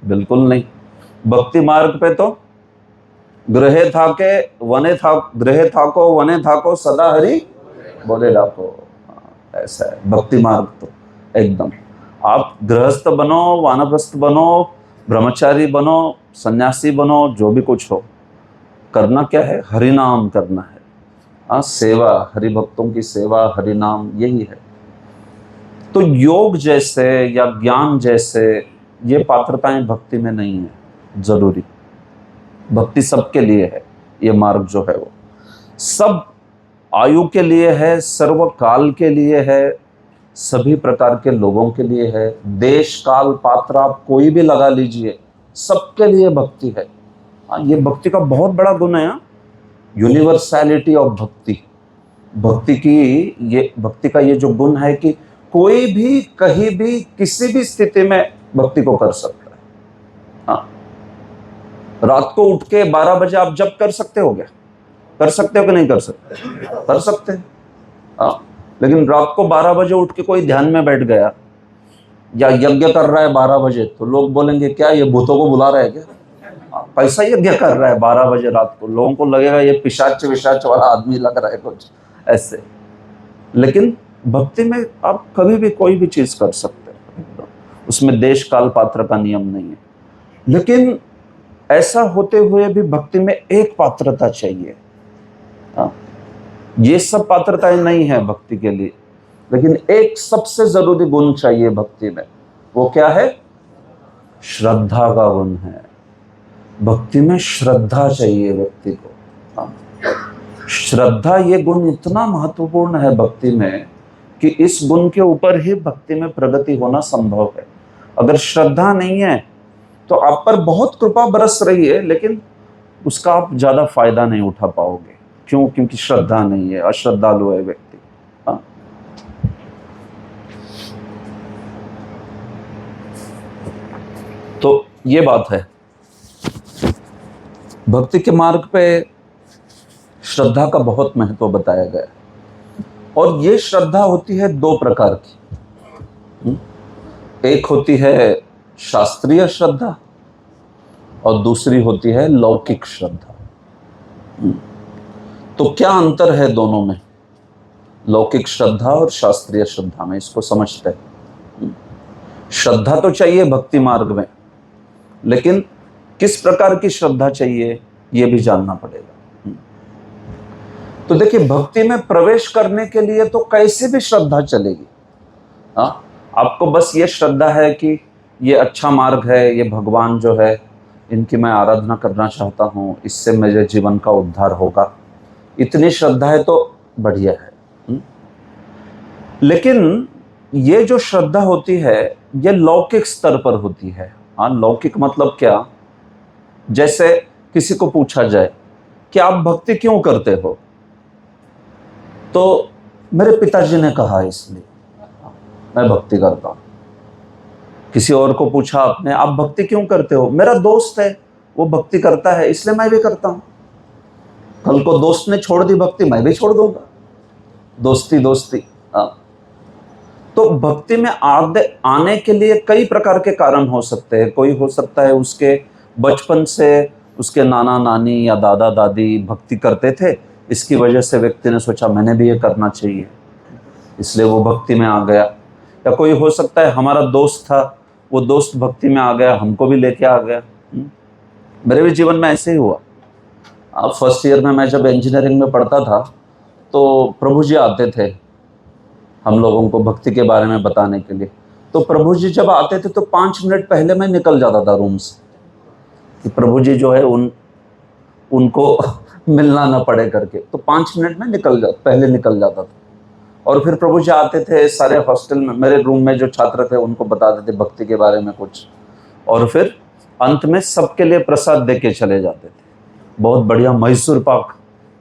बिल्कुल नहीं। भक्ति मार्ग पे तो गृहे थाको वने थाको सदा हरि बोले डाको, ऐसा है भक्ति मार्ग तो एकदम। आप गृहस्थ बनो, वानप्रस्थ बनो, ब्रह्मचारी बनो, सन्यासी बनो, जो भी कुछ हो, करना क्या है? हरि नाम करना है। सेवा, हरि भक्तों की सेवा, हरि नाम, यही है। तो योग जैसे या ज्ञान जैसे ये पात्रताएं भक्ति में नहीं है जरूरी। भक्ति सबके लिए है, ये मार्ग जो है वो सब आयु के लिए है, सर्वकाल के लिए है, सभी प्रकार के लोगों के लिए है। देश काल पात्र आप कोई भी लगा लीजिए, सबके लिए भक्ति है। ये भक्ति का बहुत बड़ा गुण है। यूनिवर्सैलिटी ऑफ भक्ति, भक्ति का ये जो गुण है कि कोई भी कहीं भी किसी भी स्थिति में भक्ति को कर सकता है। हाँ, रात को उठ के 12 बजे आप जब कर सकते हो, क्या कर सकते हो कि नहीं कर सकते? कर सकते हैं। हाँ, लेकिन रात को 12 बजे उठ के कोई ध्यान में बैठ गया या यज्ञ कर रहा है 12 बजे, तो लोग बोलेंगे क्या ये भूतों को बुला रहा है क्या? कैसा यज्ञ कर रहा है 12 बजे रात को? लोगों को लगेगा ये पिशाच विशाच वाला आदमी लग रहा है कुछ ऐसे। लेकिन भक्ति में आप कभी भी कोई भी चीज कर सकते हैं, उसमें देश काल पात्र का नियम नहीं है। लेकिन ऐसा होते हुए भी भक्ति में एक पात्रता चाहिए। ये सब पात्रताएं नहीं है भक्ति के लिए, लेकिन एक सबसे जरूरी गुण चाहिए भक्ति में। वो क्या है? श्रद्धा का गुण है। भक्ति में श्रद्धा चाहिए व्यक्ति को। श्रद्धा, ये गुण इतना महत्वपूर्ण है भक्ति में कि इस गुण के ऊपर ही भक्ति में प्रगति होना संभव है। अगर श्रद्धा नहीं है तो आप पर बहुत कृपा बरस रही है, लेकिन उसका आप ज्यादा फायदा नहीं उठा पाओगे। क्यों? क्योंकि श्रद्धा नहीं है, अश्रद्धालु है व्यक्ति। हाँ, तो ये बात है। भक्ति के मार्ग पे श्रद्धा का बहुत महत्व बताया गया, और ये श्रद्धा होती है दो प्रकार की। एक होती है शास्त्रीय श्रद्धा और दूसरी होती है लौकिक श्रद्धा। तो क्या अंतर है दोनों में, लौकिक श्रद्धा और शास्त्रीय श्रद्धा में? इसको समझते हैं। श्रद्धा तो चाहिए भक्ति मार्ग में, लेकिन किस प्रकार की श्रद्धा चाहिए ये भी जानना पड़ेगा। तो देखिए, भक्ति में प्रवेश करने के लिए तो कैसे भी श्रद्धा चलेगी। हाँ, आपको बस ये श्रद्धा है कि ये अच्छा मार्ग है, ये भगवान जो है इनकी मैं आराधना करना चाहता हूँ, इससे मेरे जीवन का उद्धार होगा, इतनी श्रद्धा है तो बढ़िया है। लेकिन ये जो श्रद्धा होती है ये लौकिक स्तर पर होती है। हाँ, लौकिक मतलब क्या, जैसे किसी को पूछा जाए कि आप भक्ति क्यों करते हो, तो मेरे पिताजी ने कहा इसलिए मैं भक्ति करता हूँ। किसी और को पूछा आपने, आप भक्ति क्यों करते हो, मेरा दोस्त है वो भक्ति करता है इसलिए मैं भी करता हूँ। कल को दोस्त ने छोड़ दी भक्ति, मैं भी छोड़ दूंगा। दोस्ती दोस्ती। हाँ, तो भक्ति में आने के लिए कई प्रकार के कारण हो सकते हैं। कोई हो सकता है उसके बचपन से उसके नाना नानी या दादा दादी भक्ति करते थे, इसकी वजह से व्यक्ति ने सोचा मैंने भी ये करना चाहिए, इसलिए वो भक्ति में आ गया। या कोई हो सकता है हमारा दोस्त था, वो दोस्त भक्ति में आ गया, हमको भी लेके आ गया। मेरे भी जीवन में ऐसे ही हुआ। अब फर्स्ट ईयर में मैं जब इंजीनियरिंग में पढ़ता था तो प्रभु जी आते थे हम लोगों को भक्ति के बारे में बताने के लिए। तो प्रभु जी जब आते थे तो 5 मिनट पहले मैं निकल जाता था रूम से कि प्रभु जी जो है उनको मिलना ना पड़े करके। तो 5 मिनट में पहले निकल जाता था। और फिर प्रभु जी आते थे, सारे हॉस्टल में मेरे रूम में जो छात्र थे उनको बताते थे भक्ति के बारे में कुछ, और फिर अंत में सबके लिए प्रसाद दे के चले जाते थे। बहुत बढ़िया मैसूर पाक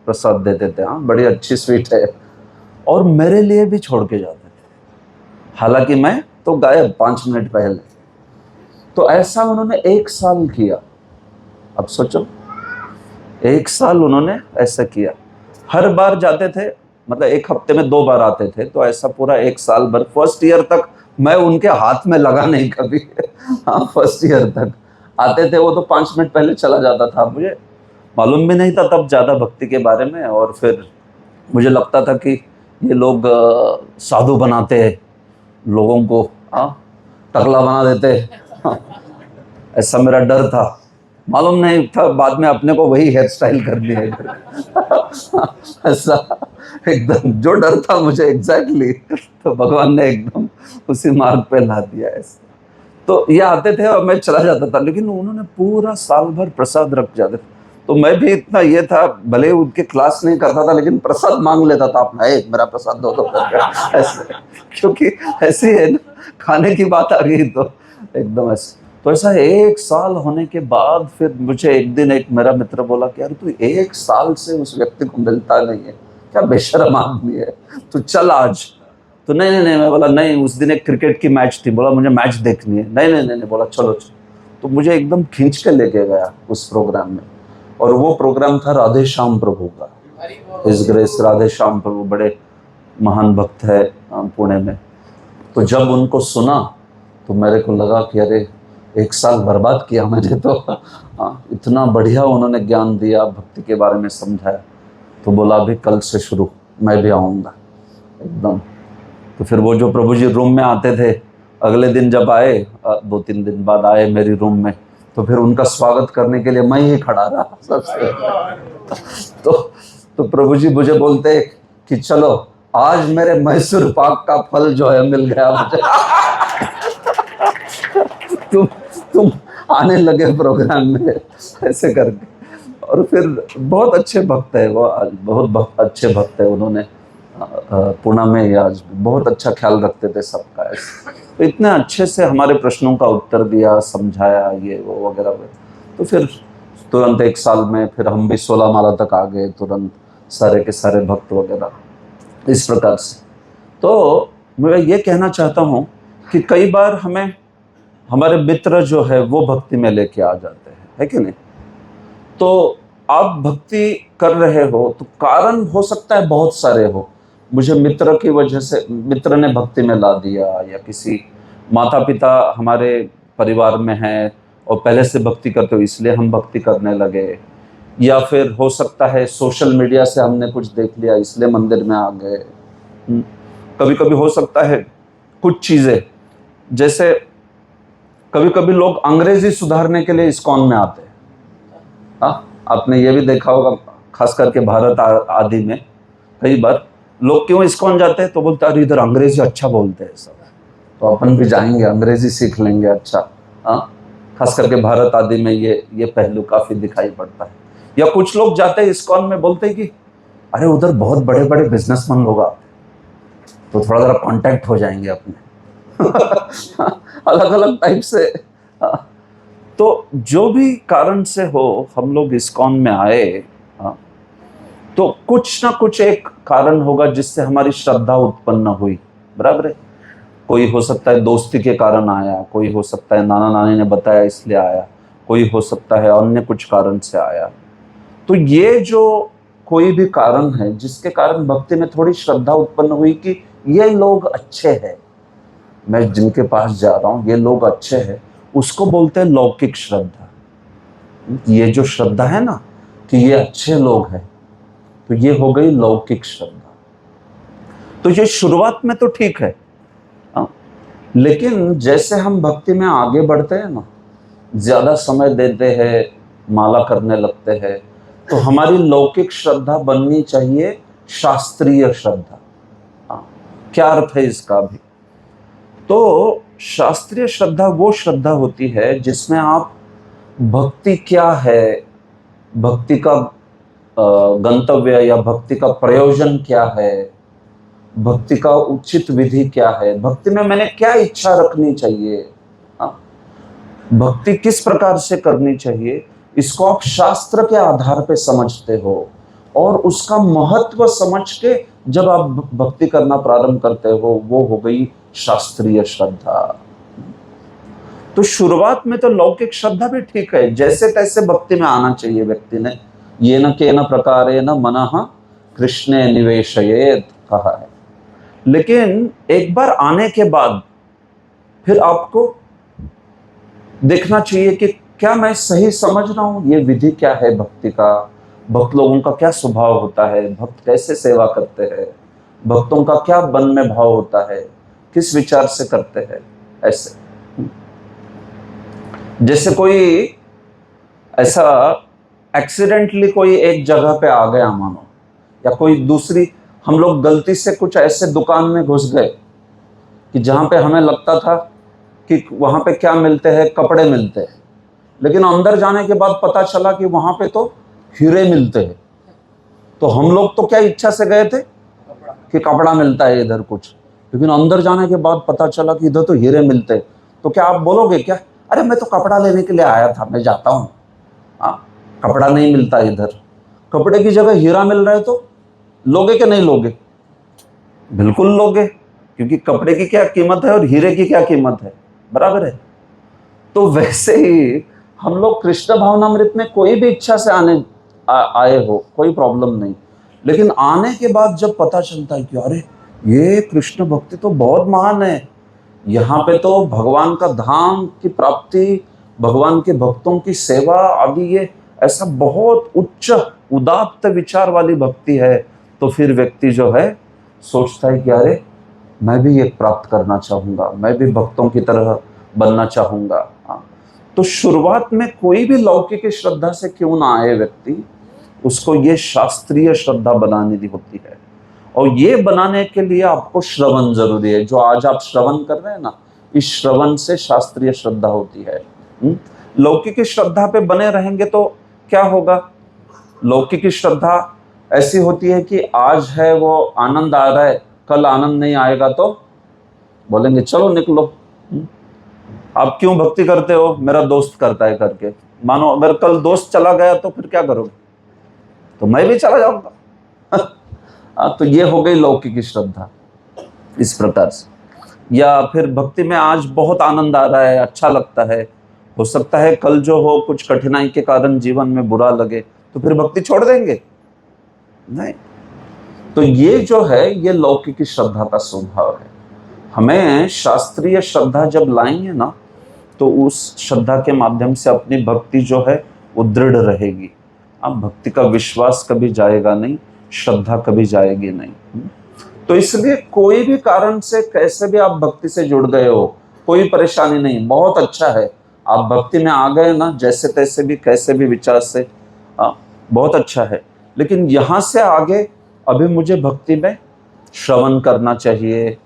प्रसाद देते थे। हाँ, बड़ी अच्छी स्वीट है। और मेरे लिए भी छोड़ के जाते थे, हालांकि मैं तो गायब 5 मिनट पहले। तो ऐसा उन्होंने 1 साल किया। अब सोचो, 1 साल उन्होंने ऐसा किया। हर बार जाते थे, मतलब 1 हफ्ते में 2 बार आते थे। तो ऐसा पूरा 1 साल भर, फर्स्ट ईयर तक मैं उनके हाथ में लगा नहीं कभी। हाँ, फर्स्ट ईयर तक आते थे वो, तो 5 मिनट पहले चला जाता था। मुझे मालूम भी नहीं था तब ज़्यादा भक्ति के बारे में। और फिर मुझे लगता था कि ये लोग साधु बनाते हैं लोगों को, टकला बना देते। ऐसा मेरा डर था। मालूम नहीं था बाद में अपने को वही हेयर स्टाइल करनी है। ऐसा एकदम जो डर था मुझे एग्जैक्टली, तो भगवान ने एकदम उसी मार्ग पे ला दिया। ऐसे तो ये आते थे और मैं चला जाता था, लेकिन उन्होंने पूरा साल भर प्रसाद रख जाते थे। तो मैं भी इतना ये था, भले उनके क्लास नहीं करता था लेकिन प्रसाद मांग लेता था अपना, मेरा प्रसाद दो ऐसे, क्योंकि ऐसी है ना, खाने की बात आ गई तो एकदम ऐसे। तो ऐसा 1 साल होने के बाद फिर मुझे एक दिन एक मेरा मित्र बोला कि यार तू 1 साल से उस व्यक्ति को मिलता नहीं है, क्या बेशर्म आदमी है, तू चल आज। तो नहीं, मैं बोला नहीं, उस दिन एक क्रिकेट की मैच थी, बोला मुझे मैच देखनी है। नहीं, बोला चलो। तो मुझे एकदम खींच के लेके गया उस प्रोग्राम में, और वो प्रोग्राम था राधे श्याम प्रभु का। इस ग्रेस राधे श्याम प्रभु बड़े महान भक्त है पुणे में। तो जब उनको सुना तो मेरे को लगा कि अरे 1 साल बर्बाद किया मैंने तो। इतना बढ़िया उन्होंने ज्ञान दिया, भक्ति के बारे में समझाया। तो बोला अभी कल से शुरू मैं भी आऊँगा एकदम। तो फिर वो जो प्रभु जी रूम में आते थे, अगले दिन जब आए, 2-3 दिन बाद आए मेरी रूम में, तो फिर उनका स्वागत करने के लिए मैं ही खड़ा रहा सबसे। तो प्रभु जी मुझे बोलते कि चलो आज मेरे मैसूर पाक का फल जो है मिल गया मुझे। तुम आने लगे प्रोग्राम में, ऐसे करके। और फिर बहुत अच्छे भक्त है वो, बहुत अच्छे भक्त है। उन्होंने पुणे में आज बहुत अच्छा ख्याल रखते थे सबका। ऐसे तो इतने अच्छे से हमारे प्रश्नों का उत्तर दिया, समझाया ये वो वगैरह। तो फिर तुरंत 1 साल में फिर हम भी 16 माला तक आ गए, तुरंत सारे के सारे भक्त वगैरह इस प्रकार से। तो मैं ये कहना चाहता हूँ कि कई बार हमें हमारे मित्र जो है वो भक्ति में लेके आ जाते हैं, है कि नहीं। तो आप भक्ति कर रहे हो तो कारण हो सकता है बहुत सारे हो। मुझे मित्र की वजह से, मित्र ने भक्ति में ला दिया, या किसी माता पिता हमारे परिवार में हैं और पहले से भक्ति करते हो इसलिए हम भक्ति करने लगे, या फिर हो सकता है सोशल मीडिया से हमने कुछ देख लिया इसलिए मंदिर में आ गए। कभी कभी हो सकता है कुछ चीज़ें, जैसे कभी कभी लोग अंग्रेजी सुधारने के लिए इस्कॉन में आते हैं। आपने ये भी देखा होगा, खास करके भारत आदि में कई बार लोग क्यों इस्कॉन जाते हैं तो बोलते हैं अरे इधर अंग्रेजी अच्छा बोलते हैं सब, तो अपन भी जाएंगे, अंग्रेजी सीख लेंगे। अच्छा, हाँ, खास करके भारत आदि में ये पहलू काफी दिखाई पड़ता है। या कुछ लोग जाते हैं इस्कॉन में, बोलते हैं कि अरे उधर बहुत बड़े बड़े बिजनेसमैन लोग आते हैं, तो थोड़ा जरा कांटेक्ट हो जाएंगे अपने। अलग अलग टाइप से। हाँ, तो जो भी कारण से हो हम लोग इस्कॉन में आए, हाँ, तो कुछ ना कुछ एक कारण होगा जिससे हमारी श्रद्धा उत्पन्न हुई, बराबर है। कोई हो सकता है दोस्ती के कारण आया, कोई हो सकता है नाना नानी ने बताया इसलिए आया, कोई हो सकता है अन्य कुछ कारण से आया। तो ये जो कोई भी कारण है जिसके कारण भक्ति में थोड़ी श्रद्धा उत्पन्न हुई कि ये लोग अच्छे हैं, मैं जिनके पास जा रहा हूं ये लोग अच्छे हैं, उसको बोलते हैं लौकिक श्रद्धा। ये जो श्रद्धा है ना कि ये अच्छे लोग हैं, तो ये हो गई लौकिक श्रद्धा। तो ये शुरुआत में तो ठीक है, हाँ? लेकिन जैसे हम भक्ति में आगे बढ़ते हैं ना, ज्यादा समय देते हैं, माला करने लगते हैं, तो हमारी लौकिक श्रद्धा बननी चाहिए शास्त्रीय श्रद्धा। हाँ, क्या अर्थ है इसका भी? तो शास्त्रीय श्रद्धा वो श्रद्धा होती है जिसमें आप भक्ति क्या है, भक्ति का गंतव्य या भक्ति का प्रयोजन क्या है, भक्ति का उचित विधि क्या है, भक्ति में मैंने क्या इच्छा रखनी चाहिए, हाँ? भक्ति किस प्रकार से करनी चाहिए, इसको आप शास्त्र के आधार पे समझते हो और उसका महत्व समझ के जब आप भक्ति करना प्रारंभ करते हो, वो हो गई शास्त्रीय श्रद्धा। तो शुरुआत में तो लौकिक श्रद्धा भी ठीक है, जैसे तैसे भक्ति में आना चाहिए व्यक्ति ने। ये न केन प्रकारेण मनः कृष्णे निवेशयेत् कहा है। लेकिन एक बार आने के बाद फिर आपको देखना चाहिए कि क्या मैं सही समझ रहा हूं, ये विधि क्या है भक्ति का, भक्त लोगों का क्या स्वभाव होता है, भक्त कैसे सेवा करते हैं, भक्तों का क्या मन में भाव होता है, किस विचार से करते हैं। ऐसे जैसे कोई ऐसा एक्सीडेंटली कोई एक जगह पे आ गया मानो, या कोई दूसरी, हम लोग गलती से कुछ ऐसे दुकान में घुस गए कि जहां पे हमें लगता था कि वहां पे क्या मिलते हैं, कपड़े मिलते हैं, लेकिन अंदर जाने के बाद पता चला कि वहां पे तो हीरे मिलते हैं। तो हम लोग तो क्या इच्छा से गए थे कि कपड़ा मिलता है इधर कुछ, लेकिन अंदर जाने के बाद पता चला कि इधर तो हीरे मिलते हैं। तो क्या आप बोलोगे क्या, अरे मैं तो कपड़ा लेने के लिए आया था, मैं जाता हूँ, कपड़ा नहीं मिलता इधर, कपड़े की जगह हीरा मिल रहा है, तो लोगे कि नहीं लोगे? बिल्कुल लोगे, क्योंकि कपड़े की क्या कीमत है और हीरे की क्या कीमत है, बराबर है। तो वैसे ही हम लोग कृष्ण भावनामृत में कोई भी इच्छा से आए हो, कोई प्रॉब्लम नहीं, लेकिन आने के बाद जब पता चलता है कि अरे ये कृष्ण भक्ति तो बहुत महान है, यहाँ पे तो भगवान का धाम की प्राप्ति, भगवान के भक्तों की सेवा आदि, ये ऐसा बहुत उच्च उदात्त विचार वाली भक्ति है, तो फिर व्यक्ति जो है सोचता है कि अरे मैं भी ये प्राप्त करना चाहूंगा, मैं भी भक्तों की तरह बनना चाहूंगा। तो शुरुआत में कोई भी लौकिक श्रद्धा से क्यों ना आए व्यक्ति, उसको ये शास्त्रीय श्रद्धा बनानी होती है। और ये बनाने के लिए आपको श्रवण जरूरी है। जो आज आप श्रवण कर रहे हैं ना, इस श्रवण से शास्त्रीय श्रद्धा होती है। लौकिक श्रद्धा पे बने रहेंगे तो क्या होगा? लौकिक श्रद्धा ऐसी होती है कि आज है वो आनंद आ रहा है, कल आनंद नहीं आएगा तो बोलेंगे चलो निकलो। आप क्यों भक्ति करते हो? मेरा दोस्त करता है करके। मानो अगर कल दोस्त चला गया तो फिर क्या करोगे? तो मैं भी चला जाऊंगा। तो ये हो गई लौकिक श्रद्धा इस प्रकार से। या फिर भक्ति में आज बहुत आनंद आ रहा है, अच्छा लगता है, हो सकता है कल जो हो कुछ कठिनाई के कारण जीवन में बुरा लगे, तो फिर भक्ति छोड़ देंगे? नहीं। तो ये जो है ये लौकिक श्रद्धा का स्वभाव है। हमें शास्त्रीय श्रद्धा जब लाएंगे ना, तो उस श्रद्धा के माध्यम से अपनी भक्ति जो है वो दृढ़ रहेगी। अब भक्ति का विश्वास कभी जाएगा नहीं, श्रद्धा कभी जाएगी नहीं। तो इसलिए कोई भी कारण से कैसे भी आप भक्ति से जुड़ गए हो, कोई परेशानी नहीं, बहुत अच्छा है। आप भक्ति में आ गए ना, जैसे तैसे भी कैसे भी विचार से, बहुत अच्छा है। लेकिन यहाँ से आगे अभी मुझे भक्ति में श्रवण करना चाहिए,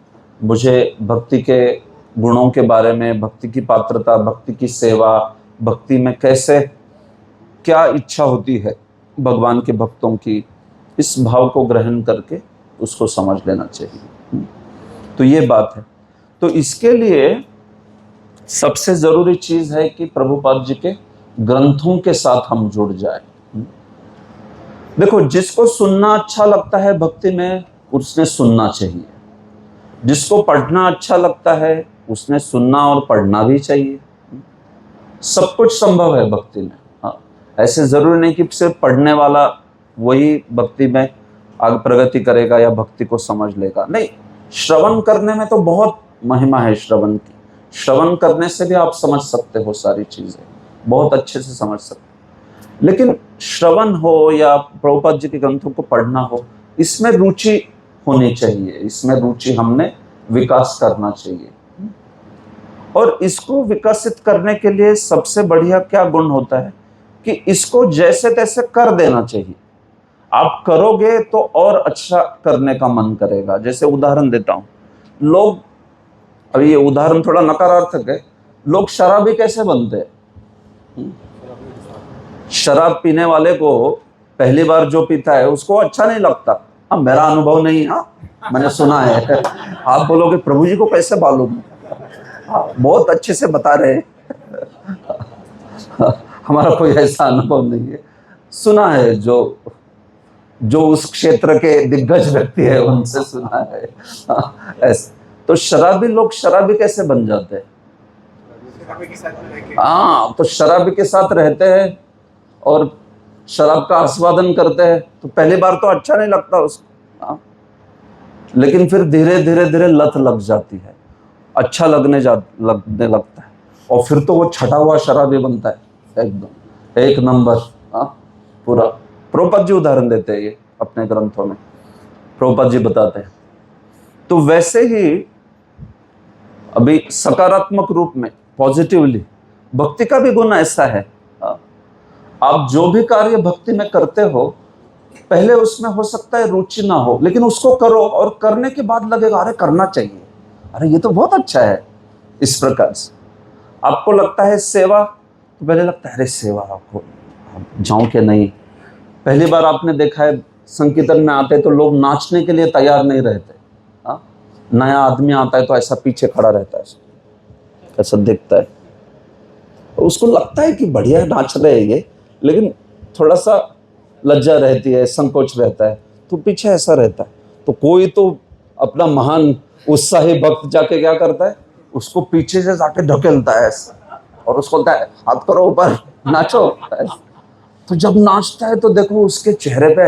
मुझे भक्ति के गुणों के बारे में, भक्ति की पात्रता, भक्ति की सेवा, भक्ति में कैसे क्या इच्छा होती है भगवान के भक्तों की, इस भाव को ग्रहण करके उसको समझ लेना चाहिए। तो ये बात है। तो इसके लिए सबसे जरूरी चीज है कि प्रभुपाद जी के ग्रंथों के साथ हम जुड़ जाए। देखो, जिसको सुनना अच्छा लगता है भक्ति में, उसने सुनना चाहिए। जिसको पढ़ना अच्छा लगता है, उसने सुनना और पढ़ना भी चाहिए। सब कुछ संभव है भक्ति में। हाँ, ऐसे जरूरी नहीं कि सिर्फ पढ़ने वाला वही भक्ति में आगे प्रगति करेगा या भक्ति को समझ लेगा। नहीं, श्रवण करने में तो बहुत महिमा है श्रवण की। श्रवण करने से भी आप समझ सकते हो सारी चीजें, बहुत अच्छे से समझ सकते हो। लेकिन श्रवण हो या प्रभुपाद जी के ग्रंथों को पढ़ना हो, इसमें रुचि होनी चाहिए, इसमें रुचि हमने विकास करना चाहिए। और इसको विकसित करने के लिए सबसे बढ़िया क्या गुण होता है कि इसको जैसे तैसे कर देना चाहिए। आप करोगे तो और अच्छा करने का मन करेगा। जैसे उदाहरण देता हूं, लोग, अभी ये उदाहरण थोड़ा नकारात्मक है, लोग शराबी कैसे बनते हैं? शराब पीने वाले को पहली बार जो पीता है उसको अच्छा नहीं लगता। हाँ, मेरा अनुभव नहीं, हाँ मैंने सुना है। आप बोलोगे प्रभु जी को कैसे मालूम? हाँ, बहुत अच्छे से बता रहे हैं। हमारा कोई ऐसा अनुभव नहीं है, सुना है, जो उस क्षेत्र के दिग्गज व्यक्ति है उनसे सुना है। हाँ, ऐसे तो शराबी लोग शराबी कैसे बन जाते हैं? हाँ, तो शराबी के साथ रहते हैं और शराब का आस्वादन करते हैं, तो पहली बार तो अच्छा नहीं लगता उसको। हाँ, लेकिन फिर धीरे धीरे धीरे लत लग जाती है, अच्छा लगने लगता है, और फिर तो वो छटा हुआ शराबी बनता है, एकदम एक नंबर। हाँ, पूरा। प्रभुपाद जी उदाहरण देते हैं ये अपने ग्रंथों में, प्रभुपाद जी बताते हैं। तो वैसे ही अभी सकारात्मक रूप में, पॉजिटिवली, भक्ति का भी गुण ऐसा है। आप जो भी कार्य भक्ति में करते हो, पहले उसमें हो सकता है रुचि ना हो, लेकिन उसको करो और करने के बाद लगेगा अरे करना चाहिए, अरे ये तो बहुत अच्छा है। इस प्रकार से आपको लगता है सेवा, तो पहले लगता है अरे सेवा आपको जाऊं कि नहीं। पहली बार आपने देखा है संकीर्तन में आते तो लोग नाचने के लिए तैयार नहीं रहते। हाँ, नया आदमी आता है तो ऐसा पीछे खड़ा रहता है, ऐसा दिखता है, उसको लगता है कि बढ़िया नाच रहे हैं ये, लेकिन थोड़ा सा लज्जा रहती है, संकोच रहता है, तो पीछे ऐसा रहता है। तो कोई तो अपना महान उत्साही भक्त जाके क्या करता है, उसको पीछे से जाके ढकेलता है ऐसा, और उसको बोलता है हाथ करो ऊपर, नाचो। तो जब नाचता है तो देखो उसके चेहरे पे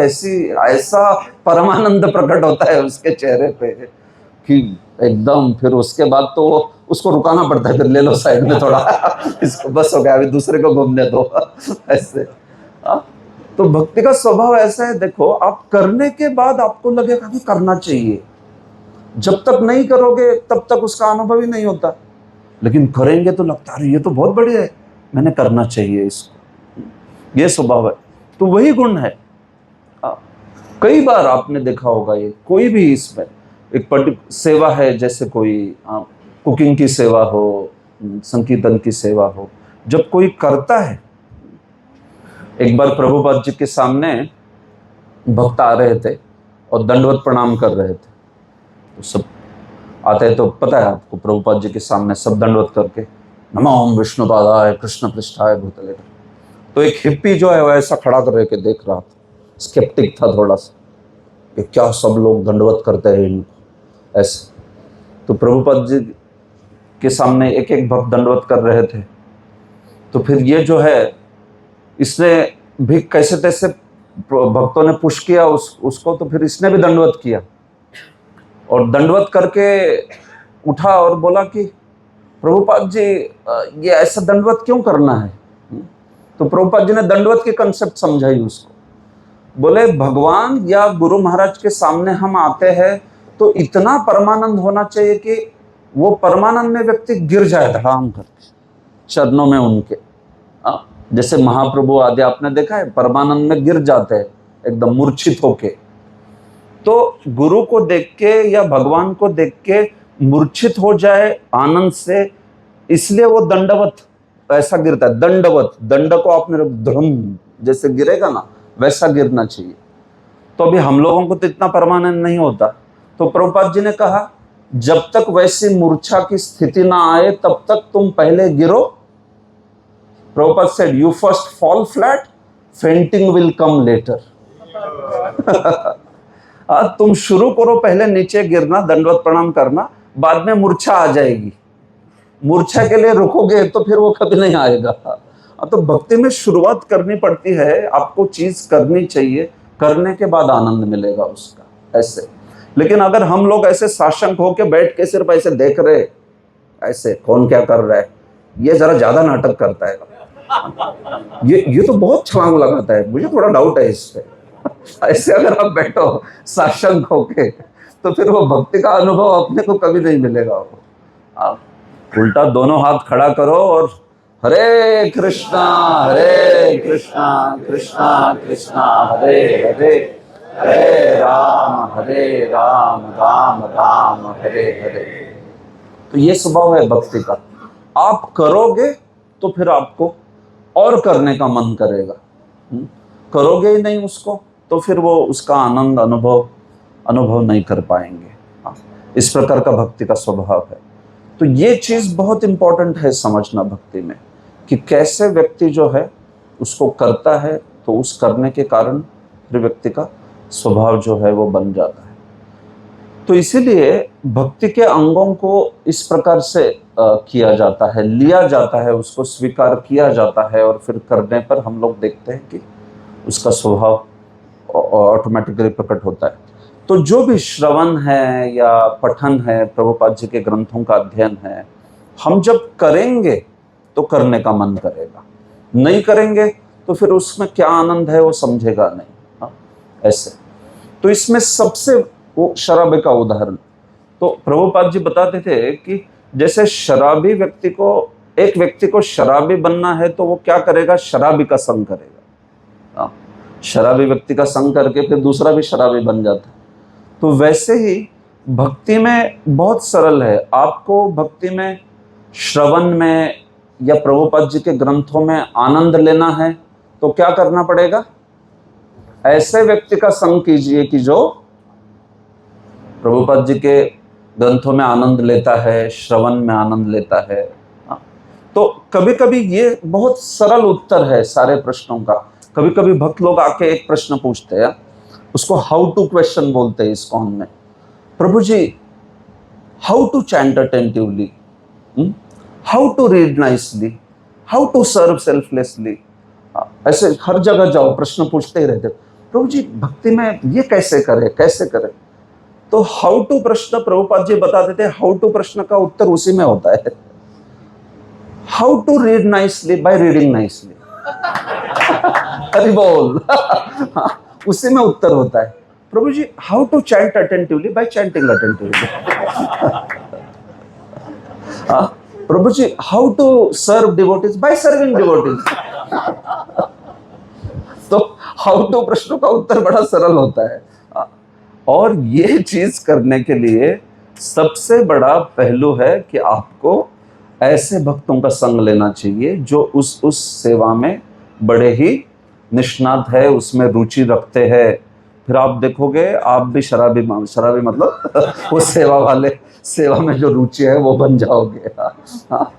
ऐसा परमानंद प्रकट होता है उसके चेहरे पे कि एकदम, फिर उसके बाद तो उसको रुकाना पड़ता है, फिर ले लो साइड में थोड़ा, इसको बस हो गया, अभी दूसरे को घूमने दो। ऐसे। तो भक्ति का स्वभाव ऐसा है, देखो आप करने के बाद आपको लगेगा कि करना चाहिए। जब तक नहीं करोगे तब तक उसका अनुभव ही नहीं होता, लेकिन करेंगे तो लगता है ये तो बहुत बढ़िया है, मैंने करना चाहिए इसको। ये स्वभाव है, तो वही गुण है। कई बार आपने देखा होगा, ये कोई भी इसमें एक पर्टिकुलर सेवा है, जैसे कोई कुकिंग की सेवा हो, संकीर्तन की सेवा हो, जब कोई करता है। एक बार प्रभुपाद जी के सामने भक्त आ रहे थे और दंडवत प्रणाम कर रहे थे। तो सब आते हैं तो पता है आपको, प्रभुपाद जी के सामने सब दंडवत करके नमो विष्णुपादाय कृष्ण पृष्ठाय भूतले। तो एक हिप्पी जो है वो ऐसा खड़ा कर के देख रहा था, स्केप्टिक था थोड़ा सा कि क्या सब लोग दंडवत करते हैं इनको ऐसे। तो प्रभुपाद जी के सामने एक एक भक्त दंडवत कर रहे थे। तो फिर ये जो है, इसने भी कैसे तैसे भक्तों ने पुश किया उसको, तो फिर इसने भी दंडवत किया और दंडवत करके उठा और बोला कि प्रभुपाद जी ये ऐसा दंडवत क्यों करना है। तो प्रभुपाद जी ने दंडवत की कंसेप्ट समझाई उसको। बोले भगवान या गुरु महाराज के सामने हम आते हैं तो इतना परमानंद होना चाहिए कि वो परमानंद में व्यक्ति गिर जाए धड़ाम करके चरणों में उनके। जैसे महाप्रभु आदि आपने देखा है परमानंद में गिर जाते हैं एकदम मूर्छित होके। तो गुरु को देख के या भगवान को देख के मूर्छित हो जाए आनंद से, इसलिए वो दंडवत ऐसा गिरता है। दंडवत, दंड को आपने धर्म जैसे गिरेगा ना, वैसा गिरना चाहिए। तो अभी हम लोगों को तो इतना परमानेंट नहीं होता। तो प्रभुपाद जी ने कहा जब तक वैसी मूर्छा की स्थिति ना आए तब तक तुम पहले गिरो। Prabhupada said you first fall flat, fainting will come later. तुम शुरू करो पहले नीचे गिरना, दंडवत प्रणाम करना, बाद में मूर्छा आ जाएगी। मूर्छा के लिए रुकोगे तो फिर वो कभी नहीं आएगा। तो भक्ति में शुरुआत करनी पड़ती है, आपको चीज करनी चाहिए, करने के बाद आनंद मिलेगा उसका, ऐसे। लेकिन अगर हम लोग ऐसे साशंक होके बैठ के सिर्फ ऐसे देख रहे, ऐसे कौन क्या कर रहा है, ये जरा ज्यादा नाटक करता है। ये तो बहुत छलांग लगाता है, मुझे थोड़ा डाउट है इस पे। ऐसे अगर आप बैठो साशंक होके तो फिर वो भक्ति का अनुभव अपने को कभी नहीं मिलेगा। आप उल्टा दोनों हाथ खड़ा करो और हरे कृष्णा कृष्णा कृष्णा हरे हरे, हरे राम राम राम हरे हरे। तो ये स्वभाव है भक्ति का। आप करोगे तो फिर आपको और करने का मन करेगा, करोगे ही नहीं उसको तो फिर वो उसका आनंद अनुभव नहीं कर पाएंगे। इस प्रकार का भक्ति का स्वभाव है। तो ये चीज बहुत इंपॉर्टेंट है समझना भक्ति में, कि कैसे व्यक्ति जो है उसको करता है तो उस करने के कारण फिर व्यक्ति का स्वभाव जो है वो बन जाता है। तो इसीलिए भक्ति के अंगों को इस प्रकार से किया जाता है, लिया जाता है, उसको स्वीकार किया जाता है, और फिर करने पर हम लोग देखते हैं कि उसका स्वभाव ऑटोमेटिकली प्रकट होता है। तो जो भी श्रवण है या पठन है, प्रभुपाद जी के ग्रंथों का अध्ययन है, हम जब करेंगे तो करने का मन करेगा, नहीं करेंगे तो फिर उसमें क्या आनंद है वो समझेगा नहीं। हाँ, ऐसे। तो इसमें सबसे वो शराबी का उदाहरण, तो प्रभुपाद जी बताते थे कि जैसे शराबी व्यक्ति को, एक व्यक्ति को शराबी बनना है तो वो क्या करेगा, शराबी का संग करेगा। हाँ, शराबी व्यक्ति का संग करके फिर दूसरा भी शराबी बन जाता है। तो वैसे ही भक्ति में बहुत सरल है। आपको भक्ति में, श्रवण में या प्रभुपाद जी के ग्रंथों में आनंद लेना है तो क्या करना पड़ेगा, ऐसे व्यक्ति का संग कीजिए कि जो प्रभुपाद जी के ग्रंथों में आनंद लेता है, श्रवण में आनंद लेता है। तो कभी कभी ये बहुत सरल उत्तर है सारे प्रश्नों का। कभी कभी भक्त लोग आके एक प्रश्न पूछते हैं, उसको हाउ टू क्वेश्चन बोलते हैं इसको हमने। प्रभु जी, how to chant attentively, how to read nicely, how to serve selflessly. ऐसे हर जगह जाओ प्रश्न पूछते ही रहते, प्रभु जी भक्ति में ये कैसे करें, कैसे करें। तो हाउ टू प्रश्न प्रभुपाद जी बता देते हैं, हाउ टू प्रश्न का उत्तर उसी में होता है। How to read nicely, by reading nicely. Hari बोल। उसी में उत्तर होता है। प्रभु जी how to chant attentively, by chanting attentively. Prabhu ji how to serve devotees, by serving devotees. तो हाउ टू प्रश्नों का उत्तर बड़ा सरल होता है। और ये चीज करने के लिए सबसे बड़ा पहलू है कि आपको ऐसे भक्तों का संग लेना चाहिए जो उस सेवा में बड़े ही निष्णात है, उसमें रुचि रखते हैं। फिर आप देखोगे आप भी शराबी मतलब वो सेवा वाले, सेवा में जो रुचि है वो बन जाओगे। हाँ,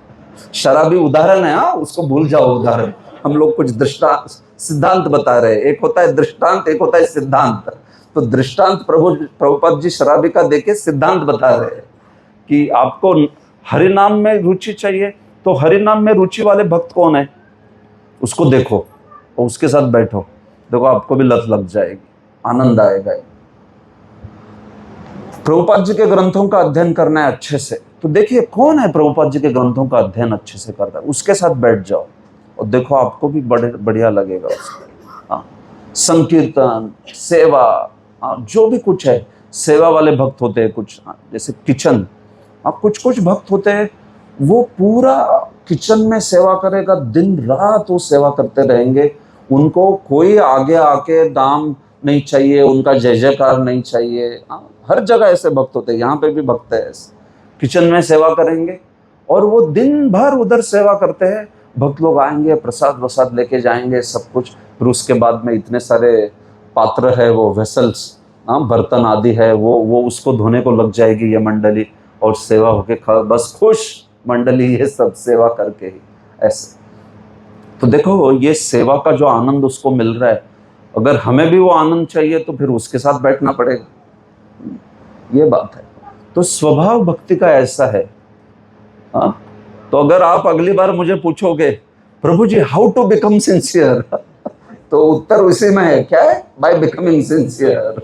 शराबी उदाहरण है, हाँ उसको भूल जाओ उदाहरण। हम लोग कुछ दृष्टांत सिद्धांत बता रहे हैं, एक होता है दृष्टांत, एक होता है सिद्धांत। तो दृष्टांत प्रभुपाद जी शराबी का देके सिद्धांत बता रहे हैं कि आपको हरिनाम में रुचि चाहिए, तो हरिनाम में रुचि वाले भक्त कौन है उसको देखो और उसके साथ बैठो, देखो आपको भी लत लग जाएगी, आनंद आएगा। प्रभुपाद जी के ग्रंथों का अध्ययन करना है अच्छे से, तो देखिए कौन है प्रभुपाद जी के ग्रंथों का अध्ययन अच्छे से कर रहा है, उसके साथ बैठ जाओ और देखो आपको भी बढ़िया लगेगा उसको। हाँ, संकीर्तन, सेवा, जो भी कुछ है, सेवा वाले भक्त होते हैं कुछ, जैसे किचन, कुछ भक्त होते हैं वो पूरा किचन में सेवा करेगा, दिन रात वो सेवा करते रहेंगे। उनको कोई आगे आके दाम नहीं चाहिए, उनका जय जयकार नहीं चाहिए। हर जगह ऐसे भक्त होते हैं, यहाँ पे भी भक्त है ऐसे। किचन में सेवा करेंगे और वो दिन भर उधर सेवा करते हैं। भक्त लोग आएंगे, प्रसाद वसाद लेके जाएंगे, सब कुछ। फिर उसके बाद में इतने सारे पात्र है, वो वेसल्स, बर्तन आदि है, वो उसको धोने को लग जाएगी ये मंडली, और सेवा होके बस खुश मंडली ये सब सेवा करके ही ऐसे। तो देखो ये सेवा का जो आनंद उसको मिल रहा है, अगर हमें भी वो आनंद चाहिए तो फिर उसके साथ बैठना पड़ेगा, ये बात है। तो स्वभाव भक्ति का ऐसा है। हाँ, तो अगर आप अगली बार मुझे पूछोगे प्रभु जी हाउ टू बिकम सिंसियर, तो उत्तर उसी में है, क्या है? By becoming sincere.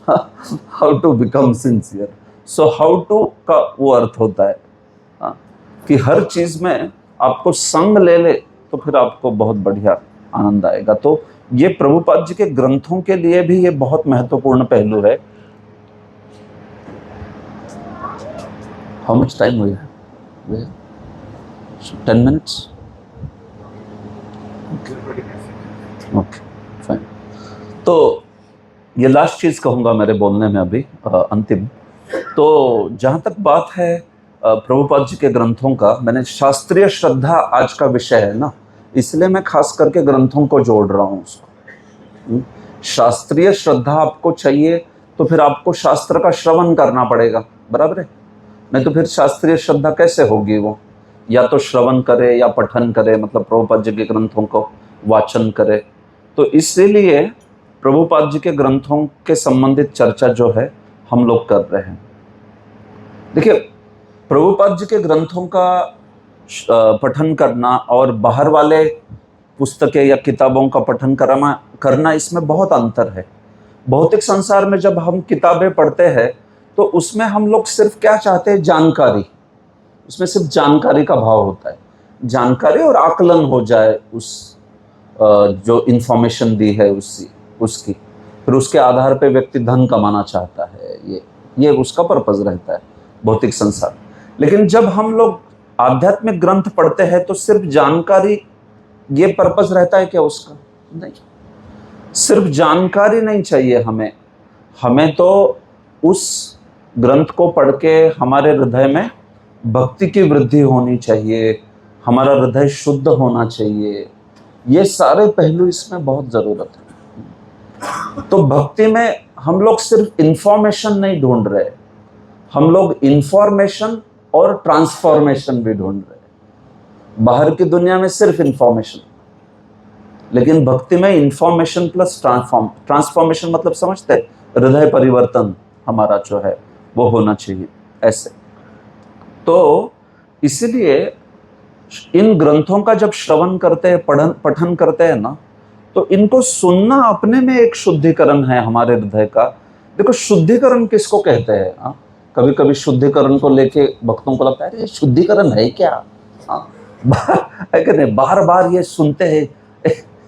How to become sincere. So how to का वो अर्थ होता है कि हर चीज में आपको संग ले ले तो फिर आपको बहुत बढ़िया आनंद आएगा। तो ये प्रभुपाद जी के ग्रंथों के लिए भी ये बहुत महत्वपूर्ण पहलू है। हाउ मच टाइम हुआ? 10 मिनट्स। Okay fine. तो ये लास्ट चीज कहूंगा मेरे बोलने में अभी, अंतिम। तो जहां तक बात है प्रभुपाद जी के ग्रंथों का, मैंने शास्त्रीय श्रद्धा आज का विषय है ना, इसलिए मैं खास करके ग्रंथों को जोड़ रहा हूं उसको। शास्त्रीय श्रद्धा आपको चाहिए तो फिर आपको शास्त्र का श्रवण करना पड़ेगा, बराबर है? नहीं तो फिर शास्त्रीय श्रद्धा कैसे होगी? वो या तो श्रवण करे या पठन करे, मतलब प्रभुपाद जी के ग्रंथों को वाचन करे। तो इसीलिए प्रभुपाद जी के ग्रंथों के संबंधित चर्चा जो है हम लोग कर रहे हैं। देखिए, प्रभुपाद जी के ग्रंथों का पठन करना और बाहर वाले पुस्तकें या किताबों का पठन करना इसमें बहुत अंतर है। भौतिक संसार में जब हम किताबें पढ़ते हैं तो उसमें हम लोग सिर्फ क्या चाहते हैं? जानकारी। उसमें सिर्फ जानकारी का भाव होता है, जानकारी और आकलन हो जाए उस जो इंफॉर्मेशन दी है उसकी। फिर उसके आधार पे व्यक्ति धन कमाना चाहता है, ये उसका पर्पज रहता है भौतिक संसार। लेकिन जब हम लोग आध्यात्मिक ग्रंथ पढ़ते हैं तो सिर्फ जानकारी, ये पर्पज रहता है क्या उसका? नहीं, सिर्फ जानकारी नहीं चाहिए हमें तो उस ग्रंथ को पढ़ के हमारे हृदय में भक्ति की वृद्धि होनी चाहिए, हमारा हृदय शुद्ध होना चाहिए। ये सारे पहलू इसमें बहुत जरूरत है। तो भक्ति में हम लोग सिर्फ इंफॉर्मेशन नहीं ढूंढ रहे, हम लोग इंफॉर्मेशन और ट्रांसफॉर्मेशन भी ढूंढ रहे हैं। बाहर की दुनिया में सिर्फ इंफॉर्मेशन, लेकिन भक्ति में इंफॉर्मेशन प्लस ट्रांसफॉर्मेशन, मतलब समझते हैं? हृदय परिवर्तन हमारा जो है वो होना चाहिए ऐसे। तो इसीलिए इन ग्रंथों का जब श्रवण करते हैं, पठन करते हैं ना, तो इनको सुनना अपने में एक शुद्धिकरण है हमारे हृदय का। देखो, शुद्धिकरण किसको कहते हैं? कभी कभी शुद्धिकरण को लेके भक्तों को लगता है अरे शुद्धिकरण है क्या? बार बार ये सुनते हैं।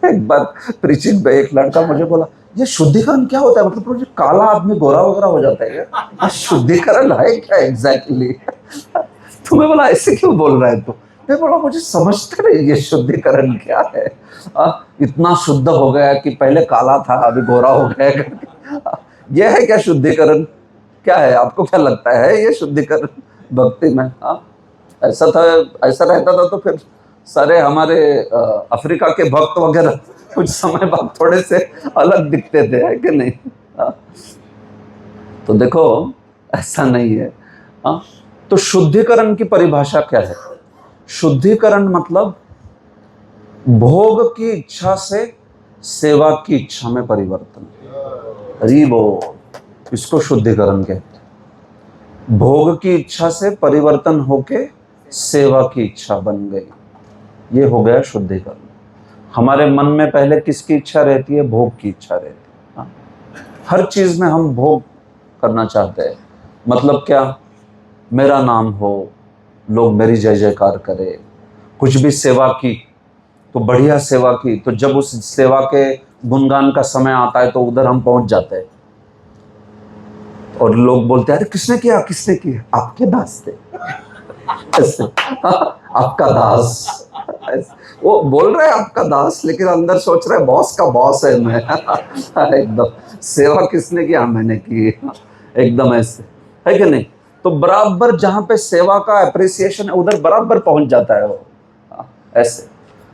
एक बार प्रीचिंग में एक लड़का मुझे बोला ये शुद्धिकरण क्या होता है? मतलब जो काला आदमी गोरा वगैरह हो जाता है क्या? शुद्धिकरण है क्या एग्जैक्टली? तो मैं बोला ऐसे क्यों बोल रहा है तू? मैं बोला मुझे समझते नहीं ये शुद्धिकरण क्या है। इतना शुद्ध हो गया कि पहले काला था अभी गोरा हो गया। ये है क्या शुद्धिकरण? क्या है? आपको क्या लगता है ये शुद्धिकरण भक्ति में? ऐसा रहता था तो फिर सारे हमारे अफ्रीका के भक्त वगैरह कुछ समय बाद थोड़े से अलग दिखते थे, है कि नहीं? तो देखो ऐसा नहीं है। तो शुद्धिकरण की परिभाषा क्या है? शुद्धिकरण मतलब भोग की इच्छा से सेवा की इच्छा में परिवर्तन। इसको शुद्धिकरण कहते हैं। भोग की इच्छा से परिवर्तन होके सेवा की इच्छा बन गई, ये हो गया शुद्धिकरण। हमारे मन में पहले किसकी इच्छा रहती है? भोग की इच्छा रहती है। हर चीज में हम भोग करना चाहते हैं। मतलब क्या? मेरा नाम हो, लोग मेरी जय जयकार करे। कुछ भी सेवा की तो बढ़िया सेवा की, तो जब उस सेवा के गुणगान का समय आता है तो उधर हम पहुंच जाते हैं और लोग बोलते हैं अरे किसने किया? आपके दास थे। आपका दास। वो बोल रहा है आपका दास, लेकिन अंदर सोच रहा है बॉस का बॉस है मैं। एकदम सेवा किसने किया, मैंने की, एकदम ऐसे, है कि नहीं? तो बराबर जहां पे सेवा का अप्रिसिएशन है उधर बराबर पहुंच जाता है वो। ऐसे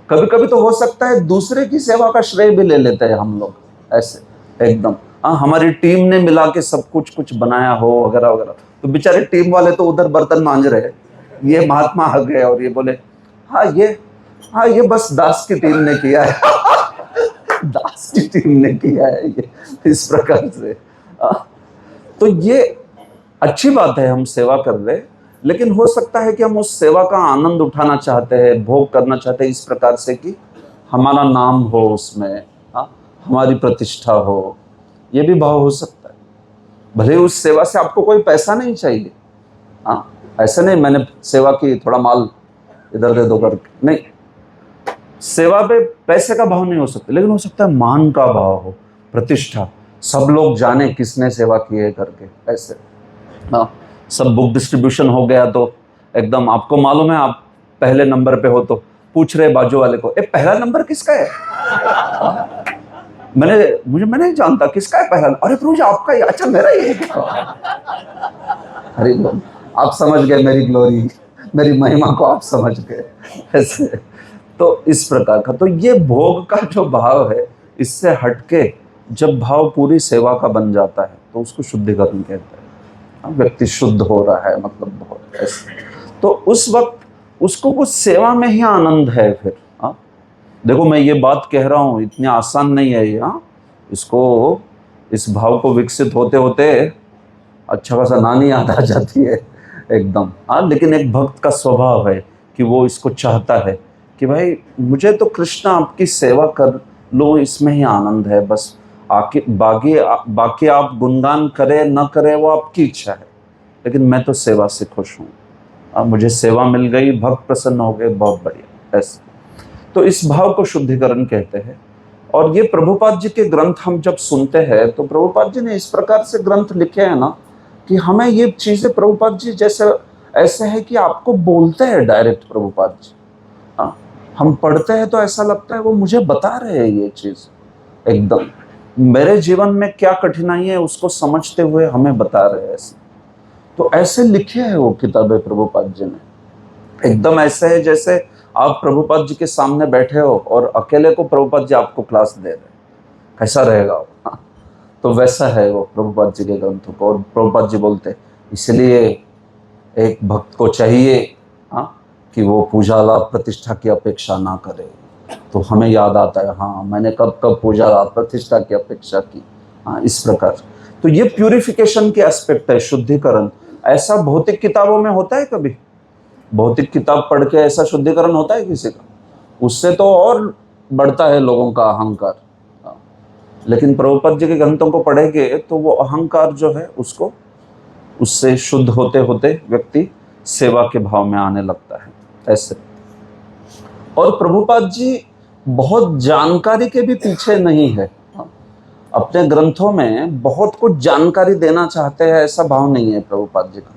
कभी कभी तो हो सकता है दूसरे की सेवा का श्रेय भी ले लेते हैं हम लोग, ऐसे एकदम। हाँ, हमारी टीम ने मिला के सब कुछ कुछ बनाया हो वगैरह वगैरह, तो बेचारे टीम वाले तो उधर बर्तन मांज रहे, ये महात्मा आ गए और ये बोले हाँ ये बस दास की टीम ने किया है। दास की टीम ने किया है ये, इस प्रकार से। तो ये अच्छी बात है, हम सेवा कर रहे, लेकिन हो सकता है कि हम उस सेवा का आनंद उठाना चाहते हैं, भोग करना चाहते हैं इस प्रकार से कि हमारा नाम हो उसमें, हमारी प्रतिष्ठा हो, ये भी भाव हो सकता है। भले उस सेवा से आपको कोई पैसा नहीं चाहिए, ऐसा नहीं मैंने सेवा की थोड़ा माल इधर दे दो करके, नहीं, सेवा पे पैसे का भाव नहीं हो सकता, लेकिन हो सकता है मान का भाव हो, प्रतिष्ठा, सब लोग जाने किसने सेवा की है करके, ऐसे। सब बुक डिस्ट्रीब्यूशन हो गया तो एकदम आपको मालूम है, आप पहले नंबर पे हो तो पूछ रहे बाजू वाले को, पहला नंबर किसका है? मैं नहीं जानता किसका है पहला। अरे प्रभु जी आपका ही? अच्छा मेरा ही है। अरे आप समझ गए मेरी ग्लोरी, मेरी महिमा को आप समझ गए, ऐसे। तो इस प्रकार का, तो ये भोग का जो भाव है, इससे हटके जब भाव पूरी सेवा का बन जाता है तो उसको शुद्धिकरण कहते हैं। व्यक्ति शुद्ध हो रहा है, मतलब बहुत ऐसे, तो उस वक्त उसको कुछ सेवा में ही आनंद है फिर। देखो मैं ये बात कह रहा हूँ, इतनी आसान नहीं है ये। इसको, इस भाव को विकसित होते होते अच्छा खासा नानी याद आ जाती है एकदम। लेकिन एक भक्त का स्वभाव है कि वो इसको चाहता है कि भाई मुझे तो कृष्ण आपकी सेवा कर लो, इसमें ही आनंद है, बस आके बाकी आप गुणगान करे न करे वो आपकी इच्छा है, लेकिन मैं तो सेवा से खुश हूँ। मुझे सेवा मिल गई, भक्त प्रसन्न हो गए, बहुत बढ़िया, ऐसे। तो इस भाव को शुद्धिकरण कहते हैं। और ये प्रभुपाद जी के ग्रंथ हम जब सुनते हैं तो प्रभुपाद जी ने इस प्रकार से ग्रंथ लिखे हैं ना कि हमें ये चीजें प्रभुपाद जी जैसे ऐसे है कि आपको बोलते हैं डायरेक्ट प्रभुपाद जी। हम पढ़ते हैं तो ऐसा लगता है वो मुझे बता रहे हैं ये चीज, एकदम मेरे जीवन में क्या कठिनाई है उसको समझते हुए हमें बता रहे हैं ऐसे। तो ऐसे लिखे हैं वो किताबें प्रभुपाद जी ने, एकदम ऐसे है जैसे आप प्रभुपाद जी के सामने बैठे हो और अकेले को प्रभुपाद जी आपको क्लास दे रहे, कैसा रहेगा वो? तो वैसा है वो प्रभुपाद जी के ग्रंथों को। और प्रभुपाद जी बोलते इसलिए एक भक्त को चाहिए कि वो पूजा लाभ प्रतिष्ठा की अपेक्षा ना करे। तो हमें याद आता है, हाँ मैंने कब कब पूजा लाभ प्रतिष्ठा की अपेक्षा की, इस प्रकार। तो ये प्यूरिफिकेशन के एस्पेक्ट है, शुद्धिकरण। ऐसा भौतिक किताबों में होता है कभी? भौतिक किताब पढ़ के ऐसा शुद्धिकरण होता है किसी का? उससे तो और बढ़ता है लोगों का अहंकार। लेकिन प्रभुपाद जी के ग्रंथों को पढ़ेंगे तो वो अहंकार जो है उसको, उससे शुद्ध होते होते व्यक्ति सेवा के भाव में आने लगता है, ऐसे। और प्रभुपाद जी बहुत जानकारी के भी पीछे नहीं है, अपने ग्रंथों में बहुत कुछ जानकारी देना चाहते हैं ऐसा भाव नहीं है प्रभुपाद जी का।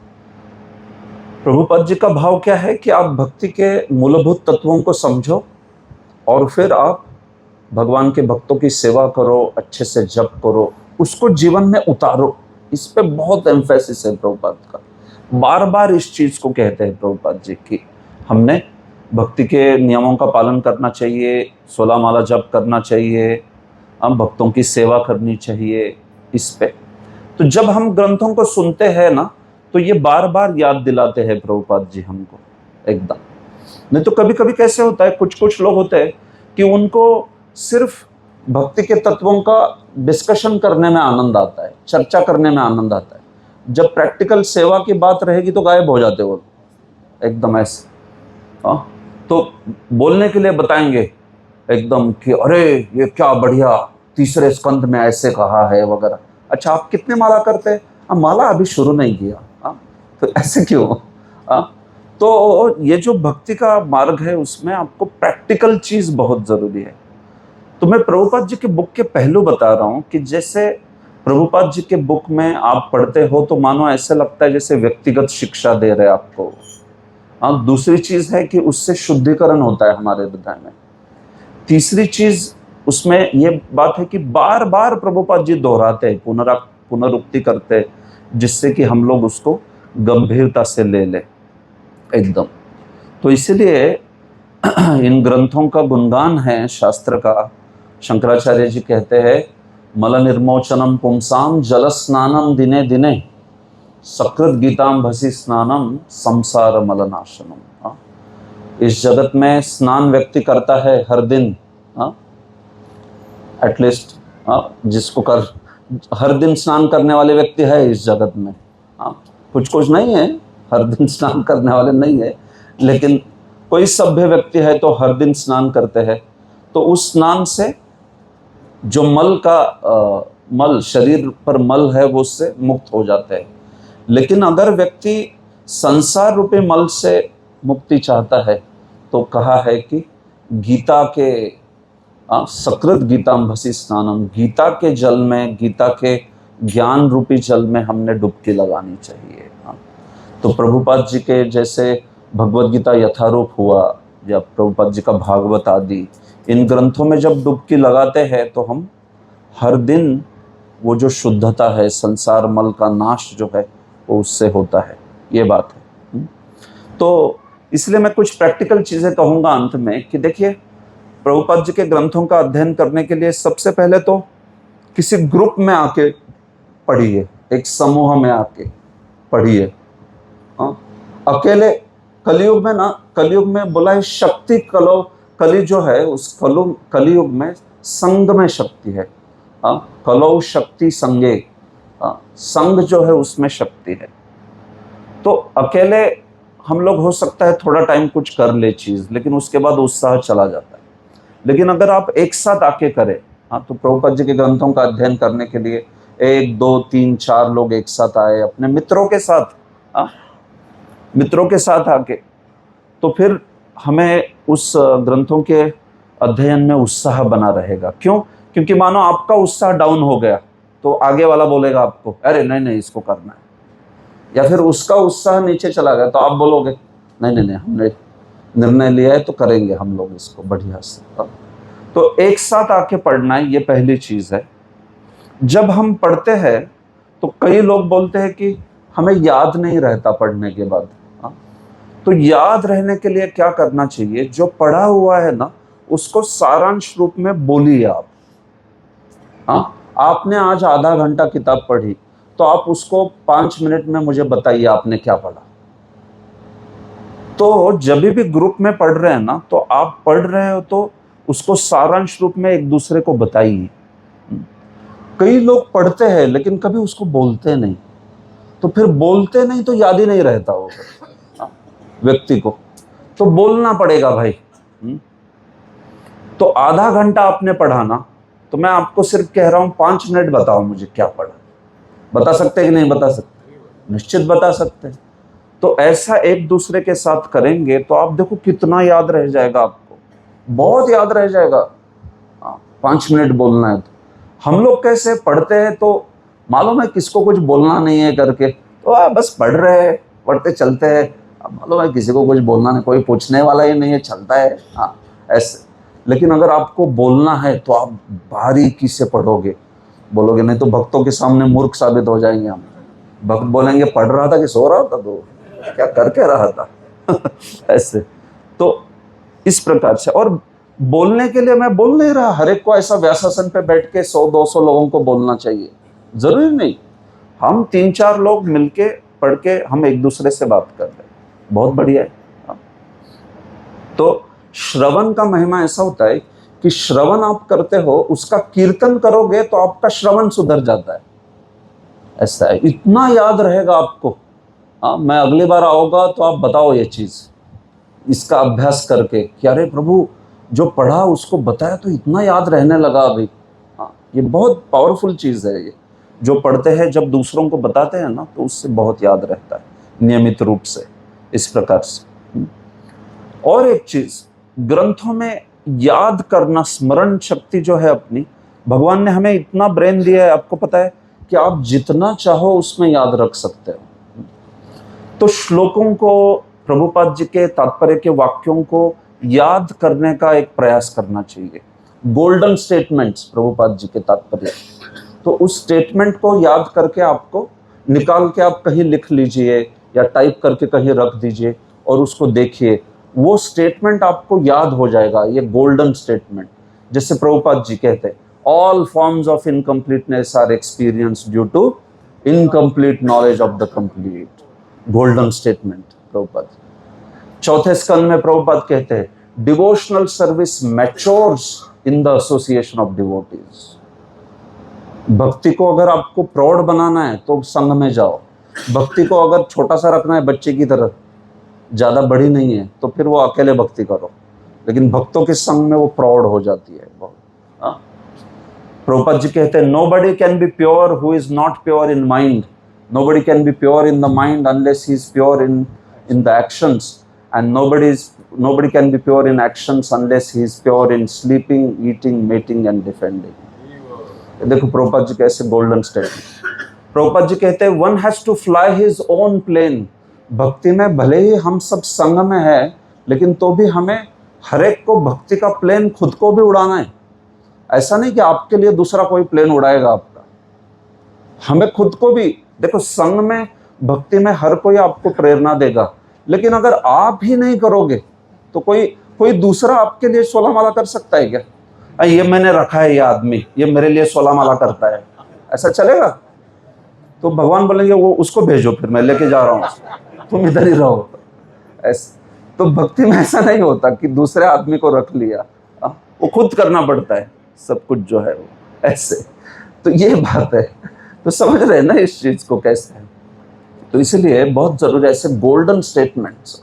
प्रभुपाद जी का भाव क्या है कि आप भक्ति के मूलभूत तत्वों को समझो और फिर आप भगवान के भक्तों की सेवा करो, अच्छे से जप करो, उसको जीवन में उतारो। इस पे बहुत एम्फेसिस है प्रभुपाद का, बार बार इस चीज को कहते हैं प्रभुपाद जी की हमने भक्ति के नियमों का पालन करना चाहिए, 16 माला जप करना चाहिए, हम भक्तों की सेवा करनी चाहिए, इस पे। तो जब हम ग्रंथों को सुनते हैं ना तो ये बार बार याद दिलाते हैं प्रभुपाद जी हमको, एकदम। नहीं तो कभी कभी कैसे होता है, कुछ कुछ लोग होते हैं कि उनको सिर्फ भक्ति के तत्वों का डिस्कशन करने में आनंद आता है, चर्चा करने में आनंद आता है। जब प्रैक्टिकल सेवा की बात रहेगी तो गायब हो जाते वो एकदम ऐसे। तो बोलने के लिए बताएंगे एकदम कि अरे ये क्या बढ़िया, तीसरे स्कंद में ऐसे कहा है वगैरह। अच्छा आप कितने माला करते हैं? माला अभी शुरू नहीं किया। तो ऐसे क्यों? तो ये जो भक्ति का मार्ग है उसमें आपको प्रैक्टिकल चीज बहुत जरूरी है। तो मैं प्रभुपाद जी के बुक के पहलू बता रहा हूँ कि जैसे प्रभुपाद जी के बुक में आप पढ़ते हो तो मानो ऐसे लगता है जैसे व्यक्तिगत शिक्षा दे रहे आपको। दूसरी चीज है कि उससे शुद्धिकरण होता है हमारे हृदय में। तीसरी चीज उसमें ये बात है कि बार बार प्रभुपाद जी दोहराते हैं, पुनरुक्ति करते हैं, जिससे कि हम लोग उसको गंभीरता से ले लें एकदम। तो इसलिए इन ग्रंथों का गुणगान है शास्त्र का। शंकराचार्य जी कहते हैं, मल निर्मोचनम पुंसाम जल स्नानम दिने दिने सकृत गीताम भसी स्नानम संसार मलनाशनम। इस जगत में स्नान व्यक्ति करता है हर दिन, एटलीस्ट जिसको कर हर दिन स्नान करने वाले व्यक्ति है इस जगत में। कुछ कुछ नहीं है, हर दिन स्नान करने वाले नहीं है, लेकिन कोई सभ्य व्यक्ति है तो हर दिन स्नान करते हैं। तो उस स्नान से जो मल का मल शरीर पर मल है वो उससे मुक्त हो जाते हैं। लेकिन अगर व्यक्ति संसार रूपी मल से मुक्ति चाहता है तो कहा है कि गीता के सकृत गीताम भसी स्नानम, गीता के जल में, गीता के ज्ञान रूपी जल में हमने डुबकी लगानी चाहिए। तो प्रभुपाद जी के जैसे भगवद गीता यथारूप हुआ या प्रभुपाद जी का भागवत आदि, इन ग्रंथों में जब डुबकी लगाते हैं तो हम हर दिन वो जो शुद्धता है, संसार मल का नाश जो है वो उससे होता है, ये बात है। तो इसलिए मैं कुछ प्रैक्टिकल चीज़ें कहूँगा अंत में कि देखिए, प्रभुपाद जी के ग्रंथों का अध्ययन करने के लिए सबसे पहले तो किसी ग्रुप में आके पढ़िए, एक समूह में आके पढ़िए। अकेले कलयुग में कलयुग में बोला है शक्ति कली जो है उस कलयुग में संग में शक्ति है। कलौ शक्ति संगे, संग जो है उसमें शक्ति है। तो अकेले हम लोग हो सकता है थोड़ा टाइम कुछ कर ले चीज, लेकिन उसके बाद उत्साह चला जाता है। लेकिन अगर आप एक साथ आके करें, तो प्रभुपाद जी के ग्रंथों का अध्ययन करने के लिए 1 2 3 4 लोग एक साथ आए अपने मित्रों के साथ आके, तो फिर हमें उस ग्रंथों के अध्ययन में उत्साह बना रहेगा। क्यों? क्योंकि मानो आपका उत्साह डाउन हो गया तो आगे वाला बोलेगा आपको, अरे नहीं इसको करना है, या फिर उसका उत्साह नीचे चला गया तो आप बोलोगे नहीं हमने निर्णय लिया है तो करेंगे हम लोग इसको बढ़िया से। तो एक साथ आके पढ़ना है, ये पहली चीज है। जब हम पढ़ते हैं तो कई लोग बोलते हैं कि हमें याद नहीं रहता पढ़ने के बाद। तो याद रहने के लिए क्या करना चाहिए? जो पढ़ा हुआ है ना उसको सारांश रूप में बोलिए आप। आपने आज आधा घंटा किताब पढ़ी तो आप उसको 5 मिनट में मुझे बताइए आपने क्या पढ़ा। तो जब भी ग्रुप में पढ़ रहे हैं ना, तो आप पढ़ रहे हो तो उसको सारांश रूप में एक दूसरे को बताइए। कई लोग पढ़ते हैं लेकिन कभी उसको बोलते नहीं, तो फिर बोलते नहीं तो याद ही नहीं रहता होगा व्यक्ति को। तो बोलना पड़ेगा भाई। तो आधा घंटा आपने पढ़ा ना, तो मैं आपको सिर्फ कह रहा हूं 5 मिनट बताओ मुझे क्या पढ़ा। बता सकते कि नहीं बता सकते? निश्चित बता सकते। तो ऐसा एक दूसरे के साथ करेंगे तो आप देखो कितना याद रह जाएगा आपको, बहुत याद रह जाएगा। 5 मिनट बोलना है। तो हम लोग कैसे पढ़ते हैं तो मालूम है किसको कुछ बोलना नहीं है करके, तो बस पढ़ रहे हैं, पढ़ते चलते हैं। मालूम है किसी को कुछ बोलना नहीं, कोई पूछने वाला ही नहीं है, चलता है ऐसे। लेकिन अगर आपको बोलना है तो आप बारीकी से पढ़ोगे, बोलोगे, नहीं तो भक्तों के सामने मूर्ख साबित हो जाएंगे हम। भक्त बोलेंगे पढ़ रहा था कि सो रहा था, तो क्या कर रहा था ऐसे। तो इस प्रकार से, और बोलने के लिए मैं बोल नहीं रहा हर एक को ऐसा व्यासासन पे बैठ के 100-200 लोगों को बोलना चाहिए, जरूरी नहीं। हम 3-4 लोग मिलके पढ़ के हम एक दूसरे से बात कर रहे हैं, बहुत बढ़िया है। तो श्रवण का महिमा ऐसा होता है कि श्रवण आप करते हो, उसका कीर्तन करोगे तो आपका श्रवण सुधर जाता है। ऐसा है, इतना याद रहेगा आपको। मैं अगली बार आऊंगा तो आप बताओ ये चीज, इसका अभ्यास करके कि अरे प्रभु जो पढ़ा उसको बताया तो इतना याद रहने लगा अभी। ये बहुत पावरफुल चीज है। ये जो पढ़ते हैं जब दूसरों को बताते हैं ना, तो उससे बहुत याद रहता है नियमित रूप से, इस प्रकार से। और एक चीज, ग्रंथों में याद करना, स्मरण शक्ति जो है अपनी, भगवान ने हमें इतना ब्रेन दिया है, आपको पता है कि आप जितना चाहो उसमें याद रख सकते हो। तो श्लोकों को, प्रभुपाद जी के तात्पर्य के वाक्यों को याद करने का एक प्रयास करना चाहिए। गोल्डन स्टेटमेंट्स प्रभुपाद जी के तात्पर्य, तो उस स्टेटमेंट को याद करके आपको निकाल के आप कहीं लिख लीजिए या टाइप करके कहीं रख दीजिए और उसको देखिए, वो स्टेटमेंट आपको याद हो जाएगा। ये गोल्डन स्टेटमेंट, जैसे प्रभुपाद जी कहते हैं, all forms of incompleteness are experience due to incomplete knowledge of the complete. Golden statement Prabhupada. चौथे स्कंद में प्रभुपाद कहते हैं, devotional service matures in the association of devotees. भक्ति को अगर आपको प्रौढ़ बनाना है तो संघ में जाओ, भक्ति को अगर छोटा सा रखना है बच्चे की तरह, ज्यादा बड़ी नहीं है, तो फिर वो अकेले भक्ति करो, लेकिन भक्तों के संग में वो प्रौढ़ हो जाती है बहुत। प्रभुपाद जी कहते हैं, nobody can be pure who is not pure in mind, nobody can be pure in the mind unless he is pure in the actions, and nobody can be pure in actions unless he is pure in sleeping, eating, mating and defending। देखो प्रभुपाद जी कैसे गोल्डन स्टेटमेंट। प्रभुपाद जी कहते हैं, one has to fly his own plane. भक्ति में भले ही हम सब संग में है, लेकिन तो भी हमें हर एक को भक्ति का प्लेन खुद को भी उड़ाना है। ऐसा नहीं कि आपके लिए दूसरा कोई प्लेन उड़ाएगा आपका, हमें खुद को भी। देखो संग में भक्ति में हर कोई आपको प्रेरणा देगा, लेकिन अगर आप ही नहीं करोगे तो कोई दूसरा आपके लिए 16 माला कर सकता है क्या? ये मैंने रखा है, ये आदमी ये मेरे लिए 16 माला करता है, ऐसा चलेगा? तो भगवान बोलेंगे वो उसको भेजो, फिर मैं लेके जा रहा हूँ, तुम इधर ही रहो। तो भक्ति में ऐसा नहीं होता कि दूसरे आदमी को रख लिया, वो खुद करना पड़ता है सब कुछ जो है वो ऐसे। तो ये बात है, तो समझ रहे हैं ना इस चीज को कैसे है। तो इसलिए बहुत जरूरी है ऐसे गोल्डन स्टेटमेंट्स।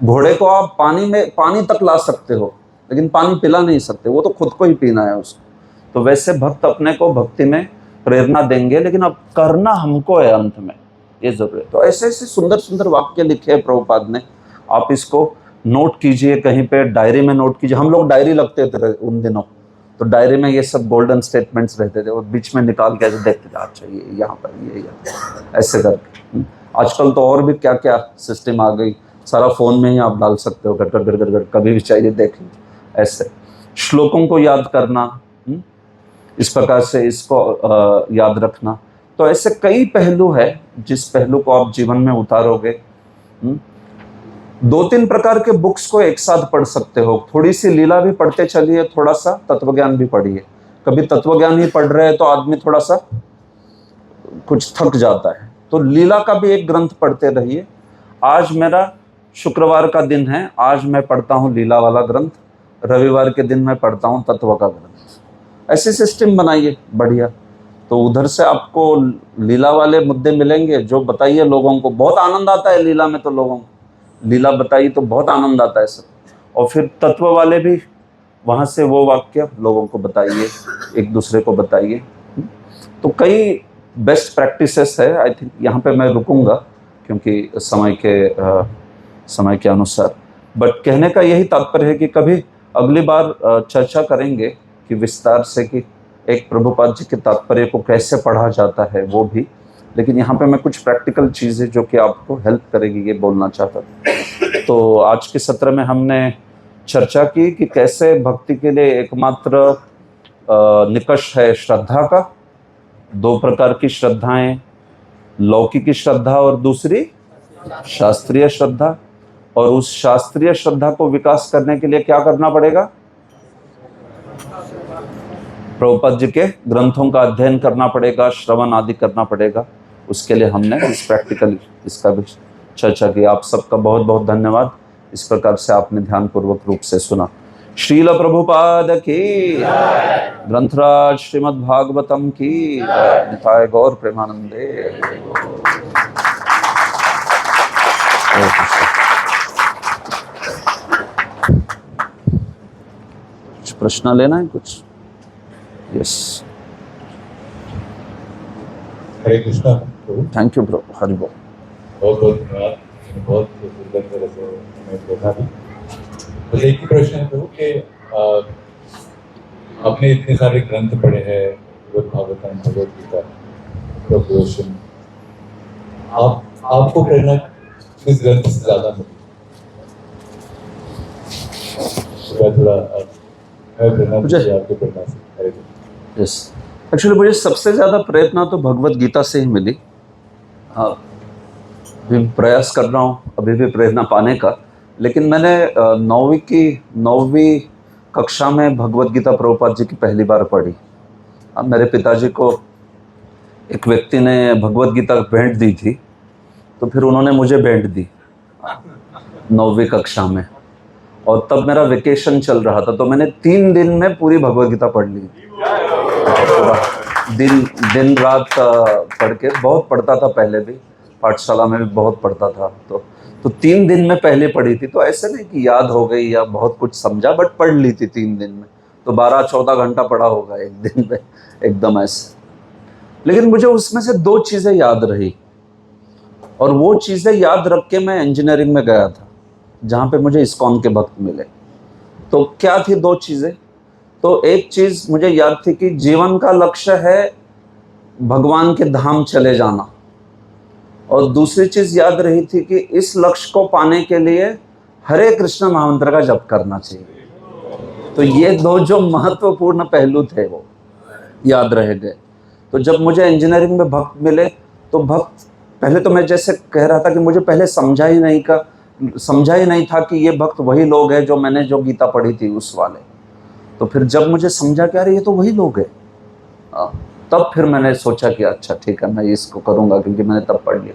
घोड़े को आप पानी तक ला सकते हो, लेकिन पानी पिला नहीं सकते, वो तो खुद को ही पीना है उसको। तो वैसे भक्त अपने को भक्ति में प्रेरणा देंगे, लेकिन अब करना हमको है अंत में, ये जरूरी है। तो ऐसे ऐसे सुंदर सुंदर वाक्य लिखे हैं प्रभुपाद ने, आप इसको नोट कीजिए, कहीं पे डायरी में नोट कीजिए। हम लोग डायरी लगते थे उन दिनों, तो डायरी में ये सब गोल्डन स्टेटमेंट्स रहते थे, और बीच में निकाल के ऐसे देखते थे, अच्छा ये यहाँ पर ये ऐसे करके। आजकल तो और भी क्या क्या सिस्टम आ गई, सारा फोन में ही आप डाल सकते हो, गड़ कभी भी चाहिए देख लीजिए। ऐसे श्लोकों को याद करना, इस प्रकार से इसको याद रखना। तो ऐसे कई पहलू है, जिस पहलू को आप जीवन में उतारोगे। 2-3 प्रकार के बुक्स को एक साथ पढ़ सकते हो, थोड़ी सी लीला भी पढ़ते चलिए, थोड़ा सा तत्वज्ञान भी पढ़िए। कभी तत्वज्ञान ही पढ़ रहे हैं तो आदमी थोड़ा सा कुछ थक जाता है, तो लीला का भी एक ग्रंथ पढ़ते रहिए। आज मेरा शुक्रवार का दिन है, आज मैं पढ़ता हूँ लीला वाला ग्रंथ, रविवार के दिन मैं पढ़ता हूँ तत्व का ग्रंथ। ऐसी सिस्टम बनाइए बढ़िया, तो उधर से आपको लीला वाले मुद्दे मिलेंगे जो बताइए लोगों को। बहुत आनंद आता है लीला में, तो लोगों को लीला बताइए तो बहुत आनंद आता है सब। और फिर तत्व वाले भी वहाँ से वो वाक्य लोगों को बताइए, एक दूसरे को बताइए। तो कई बेस्ट प्रैक्टिसेस है। आई थिंक यहाँ पे मैं रुकूंगा क्योंकि समय के अनुसार, बट कहने का यही तात्पर्य है कि कभी अगली बार चर्चा करेंगे कि विस्तार से कि एक प्रभुपाद जी के तात्पर्य को कैसे पढ़ा जाता है वो भी। लेकिन यहाँ पे मैं कुछ प्रैक्टिकल चीज़ें जो कि आपको हेल्प करेगी ये बोलना चाहता था। तो आज के सत्र में हमने चर्चा की कि कैसे भक्ति के लिए एकमात्र निकष है श्रद्धा का। 2 प्रकार की श्रद्धाएं, लौकिक श्रद्धा और दूसरी शास्त्रीय श्रद्धा। और उस शास्त्रीय श्रद्धा को विकास करने के लिए क्या करना पड़ेगा? प्रभुपाद जी के ग्रंथों का अध्ययन करना पड़ेगा, श्रवण आदि करना पड़ेगा। उसके लिए हमने इस प्रैक्टिकल इसका भी चर्चा की। आप सबका बहुत बहुत धन्यवाद, इस प्रकार से आपने ध्यानपूर्वक रूप से सुना। श्रील प्रभुपाद की, ग्रंथराज श्रीमद् भागवतम की, निताय गौर प्रेमानंदे। कुछ प्रश्न लेना है कुछ? Yes,
Hare Krishna.
Thank you bro, Hari बोल।
बहुत बहुत धन्यवाद, बहुत सुंदर तरह से हमें देखा भी। बस एक ही प्रश्न है प्रभु कि आपने इतने सारे ग्रंथ पढ़े हैं, भागवतम, भगवद गीता, प्रभुवचन, आपको प्रेरणा किस ग्रंथ से ज्यादा मिली? उसके बाद थोड़ा प्रेरणा
मुझे-
दीजिए आपके प्रेरणा से। हरे कृष्ण।
यस, एक्चुअली मुझे सबसे ज़्यादा प्रेरणा तो भगवत गीता से ही मिली। हाँ, अभी प्रयास कर रहा हूँ अभी भी प्रेरणा पाने का, लेकिन मैंने 9वीं कक्षा में भगवत गीता प्रभुपाद जी की पहली बार पढ़ी। अब मेरे पिताजी को एक व्यक्ति ने भगवत गीता भेंट दी थी, तो फिर उन्होंने मुझे भेंट दी 9वीं कक्षा में, और तब मेरा वेकेशन चल रहा था, तो मैंने 3 दिन में पूरी भगवत गीता पढ़ ली। पूरा दिन रात पढ़ के, बहुत पढ़ता था पहले भी, पाठशाला में भी बहुत पढ़ता था, तो 3 दिन में पहले पढ़ी थी। तो ऐसे नहीं कि याद हो गई या बहुत कुछ समझा, बट पढ़ ली थी 3 दिन में। तो 12-14 घंटा पढ़ा होगा एक दिन में, एकदम ऐसे। लेकिन मुझे उसमें से 2 चीज़ें याद रही, और वो चीज़ें याद रख के मैं इंजीनियरिंग में गया था, जहाँ पे मुझे इस्कॉन के भक्त मिले। तो क्या थी 2 चीज़ें? तो एक चीज़ मुझे याद थी कि जीवन का लक्ष्य है भगवान के धाम चले जाना, और दूसरी चीज़ याद रही थी कि इस लक्ष्य को पाने के लिए हरे कृष्ण महामंत्र का जप करना चाहिए। तो ये 2 जो महत्वपूर्ण पहलू थे वो याद रह गए। तो जब मुझे इंजीनियरिंग में भक्त मिले, तो भक्त, पहले तो मैं जैसे कह रहा था कि मुझे पहले समझा ही नहीं था कि ये भक्त वही लोग हैं जो मैंने जो गीता पढ़ी थी उस वाले। तो फिर जब मुझे समझा कि अरे ये तो वही लोग हैं, तब फिर मैंने सोचा कि अच्छा ठीक है, मैं इसको करूँगा, क्योंकि मैंने तब पढ़ लिया।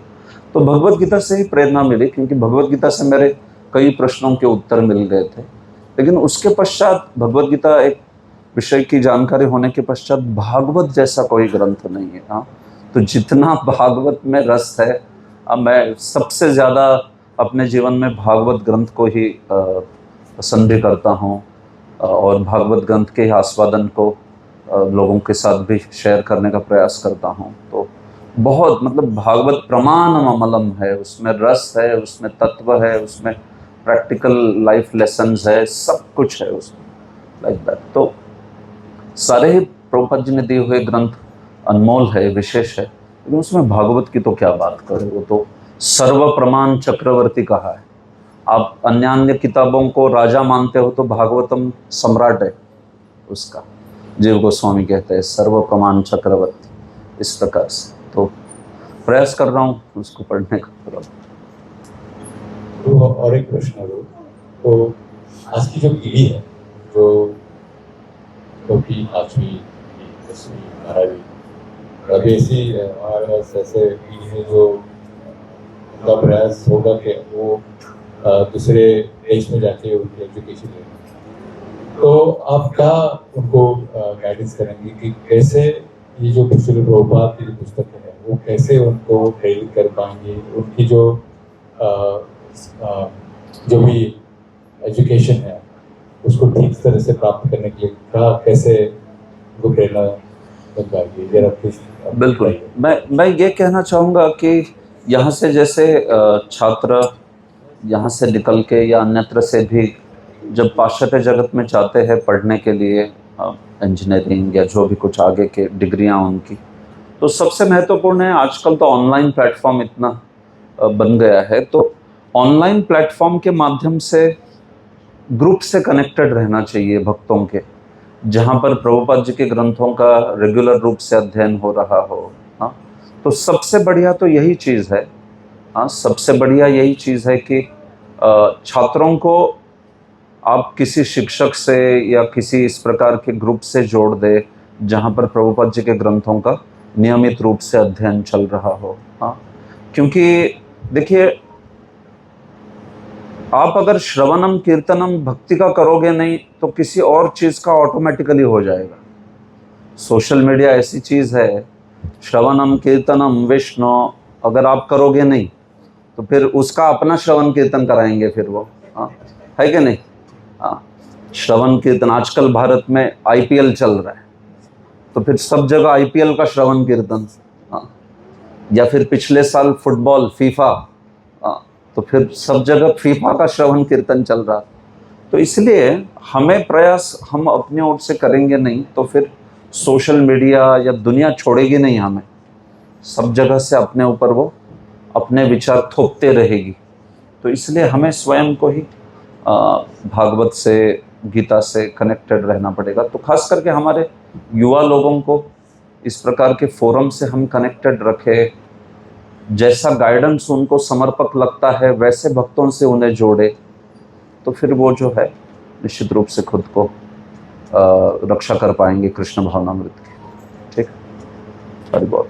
तो भगवत गीता से ही प्रेरणा मिली, क्योंकि भगवत गीता से मेरे कई प्रश्नों के उत्तर मिल गए थे। लेकिन उसके पश्चात भगवत गीता एक विषय की जानकारी होने के पश्चात भागवत जैसा कोई ग्रंथ नहीं है। हाँ, तो जितना भागवत में रस है, अब मैं सबसे ज़्यादा अपने जीवन में भागवत ग्रंथ को ही पसंद भी करता हूँ, और भागवत ग्रंथ के आस्वादन को लोगों के साथ भी शेयर करने का प्रयास करता हूँ। तो बहुत, मतलब भागवत प्रमाणम अमलम है, उसमें रस है, उसमें तत्व है, उसमें प्रैक्टिकल लाइफ लेसन्स है, सब कुछ है उसमें, लाइक दैट। तो सारे ही प्रभुपाद जी ने दिए हुए ग्रंथ अनमोल है, विशेष है, लेकिन उसमें भागवत की तो क्या बात करें, वो तो सर्व प्रमाण चक्रवर्ती कहा है। आप अन्य किताबों को राजा मानते हो, तो भागवतम सम्राट है उसका। जीव गोस्वामी कहते हैं सर्व प्रमाण चक्रवर्ती, इस प्रकार से। तो प्रयास कर रहा हूँ उसको पढ़ने का।
तो और एक प्रश्न है, तो आज की जो पीढ़ी है, जो कि 8वीं 10वीं 12वीं, अभी ऐसी हमारे पास ऐसे पीढ़ी है जो उनका प्रयास होगा कि वो दूसरे देश में जाके उनकी एजुकेशन ले। तो आप क्या उनको गाइडेंस करेंगे कि कैसे ये जो श्रील प्रभुपाद की जो पुस्तकें हैं वो कैसे उनको प्रेरित कर पाएंगे, उनकी जो भी एजुकेशन है उसको ठीक तरह से प्राप्त करने के लिए क्या, कैसे उनको प्रेरणा बन पाएगी? जरा प्लीज।
बिल्कुल, मैं ये कहना चाहूँगा कि यहाँ से जैसे छात्र यहाँ से निकल के या अन्यत्र से भी जब पाश्चात्य जगत में जाते हैं पढ़ने के लिए, इंजीनियरिंग या जो भी कुछ आगे के डिग्रियाँ उनकी, तो सबसे महत्वपूर्ण है, आजकल तो ऑनलाइन प्लेटफॉर्म इतना बन गया है, तो ऑनलाइन प्लेटफॉर्म के माध्यम से ग्रुप से कनेक्टेड रहना चाहिए भक्तों के, जहाँ पर प्रभुपाद जी के ग्रंथों का रेगुलर रूप से अध्ययन हो रहा हो। हाँ, तो सबसे बढ़िया तो यही चीज़ है। हाँ, सबसे बढ़िया यही चीज़ है कि छात्रों को आप किसी शिक्षक से या किसी इस प्रकार के ग्रुप से जोड़ दे, जहाँ पर प्रभुपाद जी के ग्रंथों का नियमित रूप से अध्ययन चल रहा हो। हाँ, क्योंकि देखिए, आप अगर श्रवणम कीर्तनम भक्ति का करोगे नहीं, तो किसी और चीज़ का ऑटोमेटिकली हो जाएगा। सोशल मीडिया ऐसी चीज़ है, श्रवणम कीर्तनम विष्णु अगर आप करोगे नहीं, तो फिर उसका अपना श्रवण कीर्तन कराएंगे फिर वो। हाँ, है कि नहीं? हाँ, श्रवण कीर्तन, आजकल भारत में IPL चल रहा है, तो फिर सब जगह IPL का श्रवण कीर्तन। हाँ, या फिर पिछले साल फुटबॉल फीफा, तो फिर सब जगह फीफा का श्रवण कीर्तन चल रहा। तो इसलिए हमें प्रयास हम अपने ओर से करेंगे नहीं, तो फिर सोशल मीडिया या दुनिया छोड़ेगी नहीं हमें, सब जगह से अपने ऊपर वो अपने विचार थोपते रहेगी। तो इसलिए हमें स्वयं को ही भागवत से, गीता से कनेक्टेड रहना पड़ेगा। तो खास करके हमारे युवा लोगों को इस प्रकार के फोरम से हम कनेक्टेड रखें, जैसा गाइडेंस उनको समर्पक लगता है वैसे भक्तों से उन्हें जोड़े, तो फिर वो जो है निश्चित रूप से खुद को रक्षा कर पाएंगे कृष्ण भावनामृत की। ठीक, हरि बोल।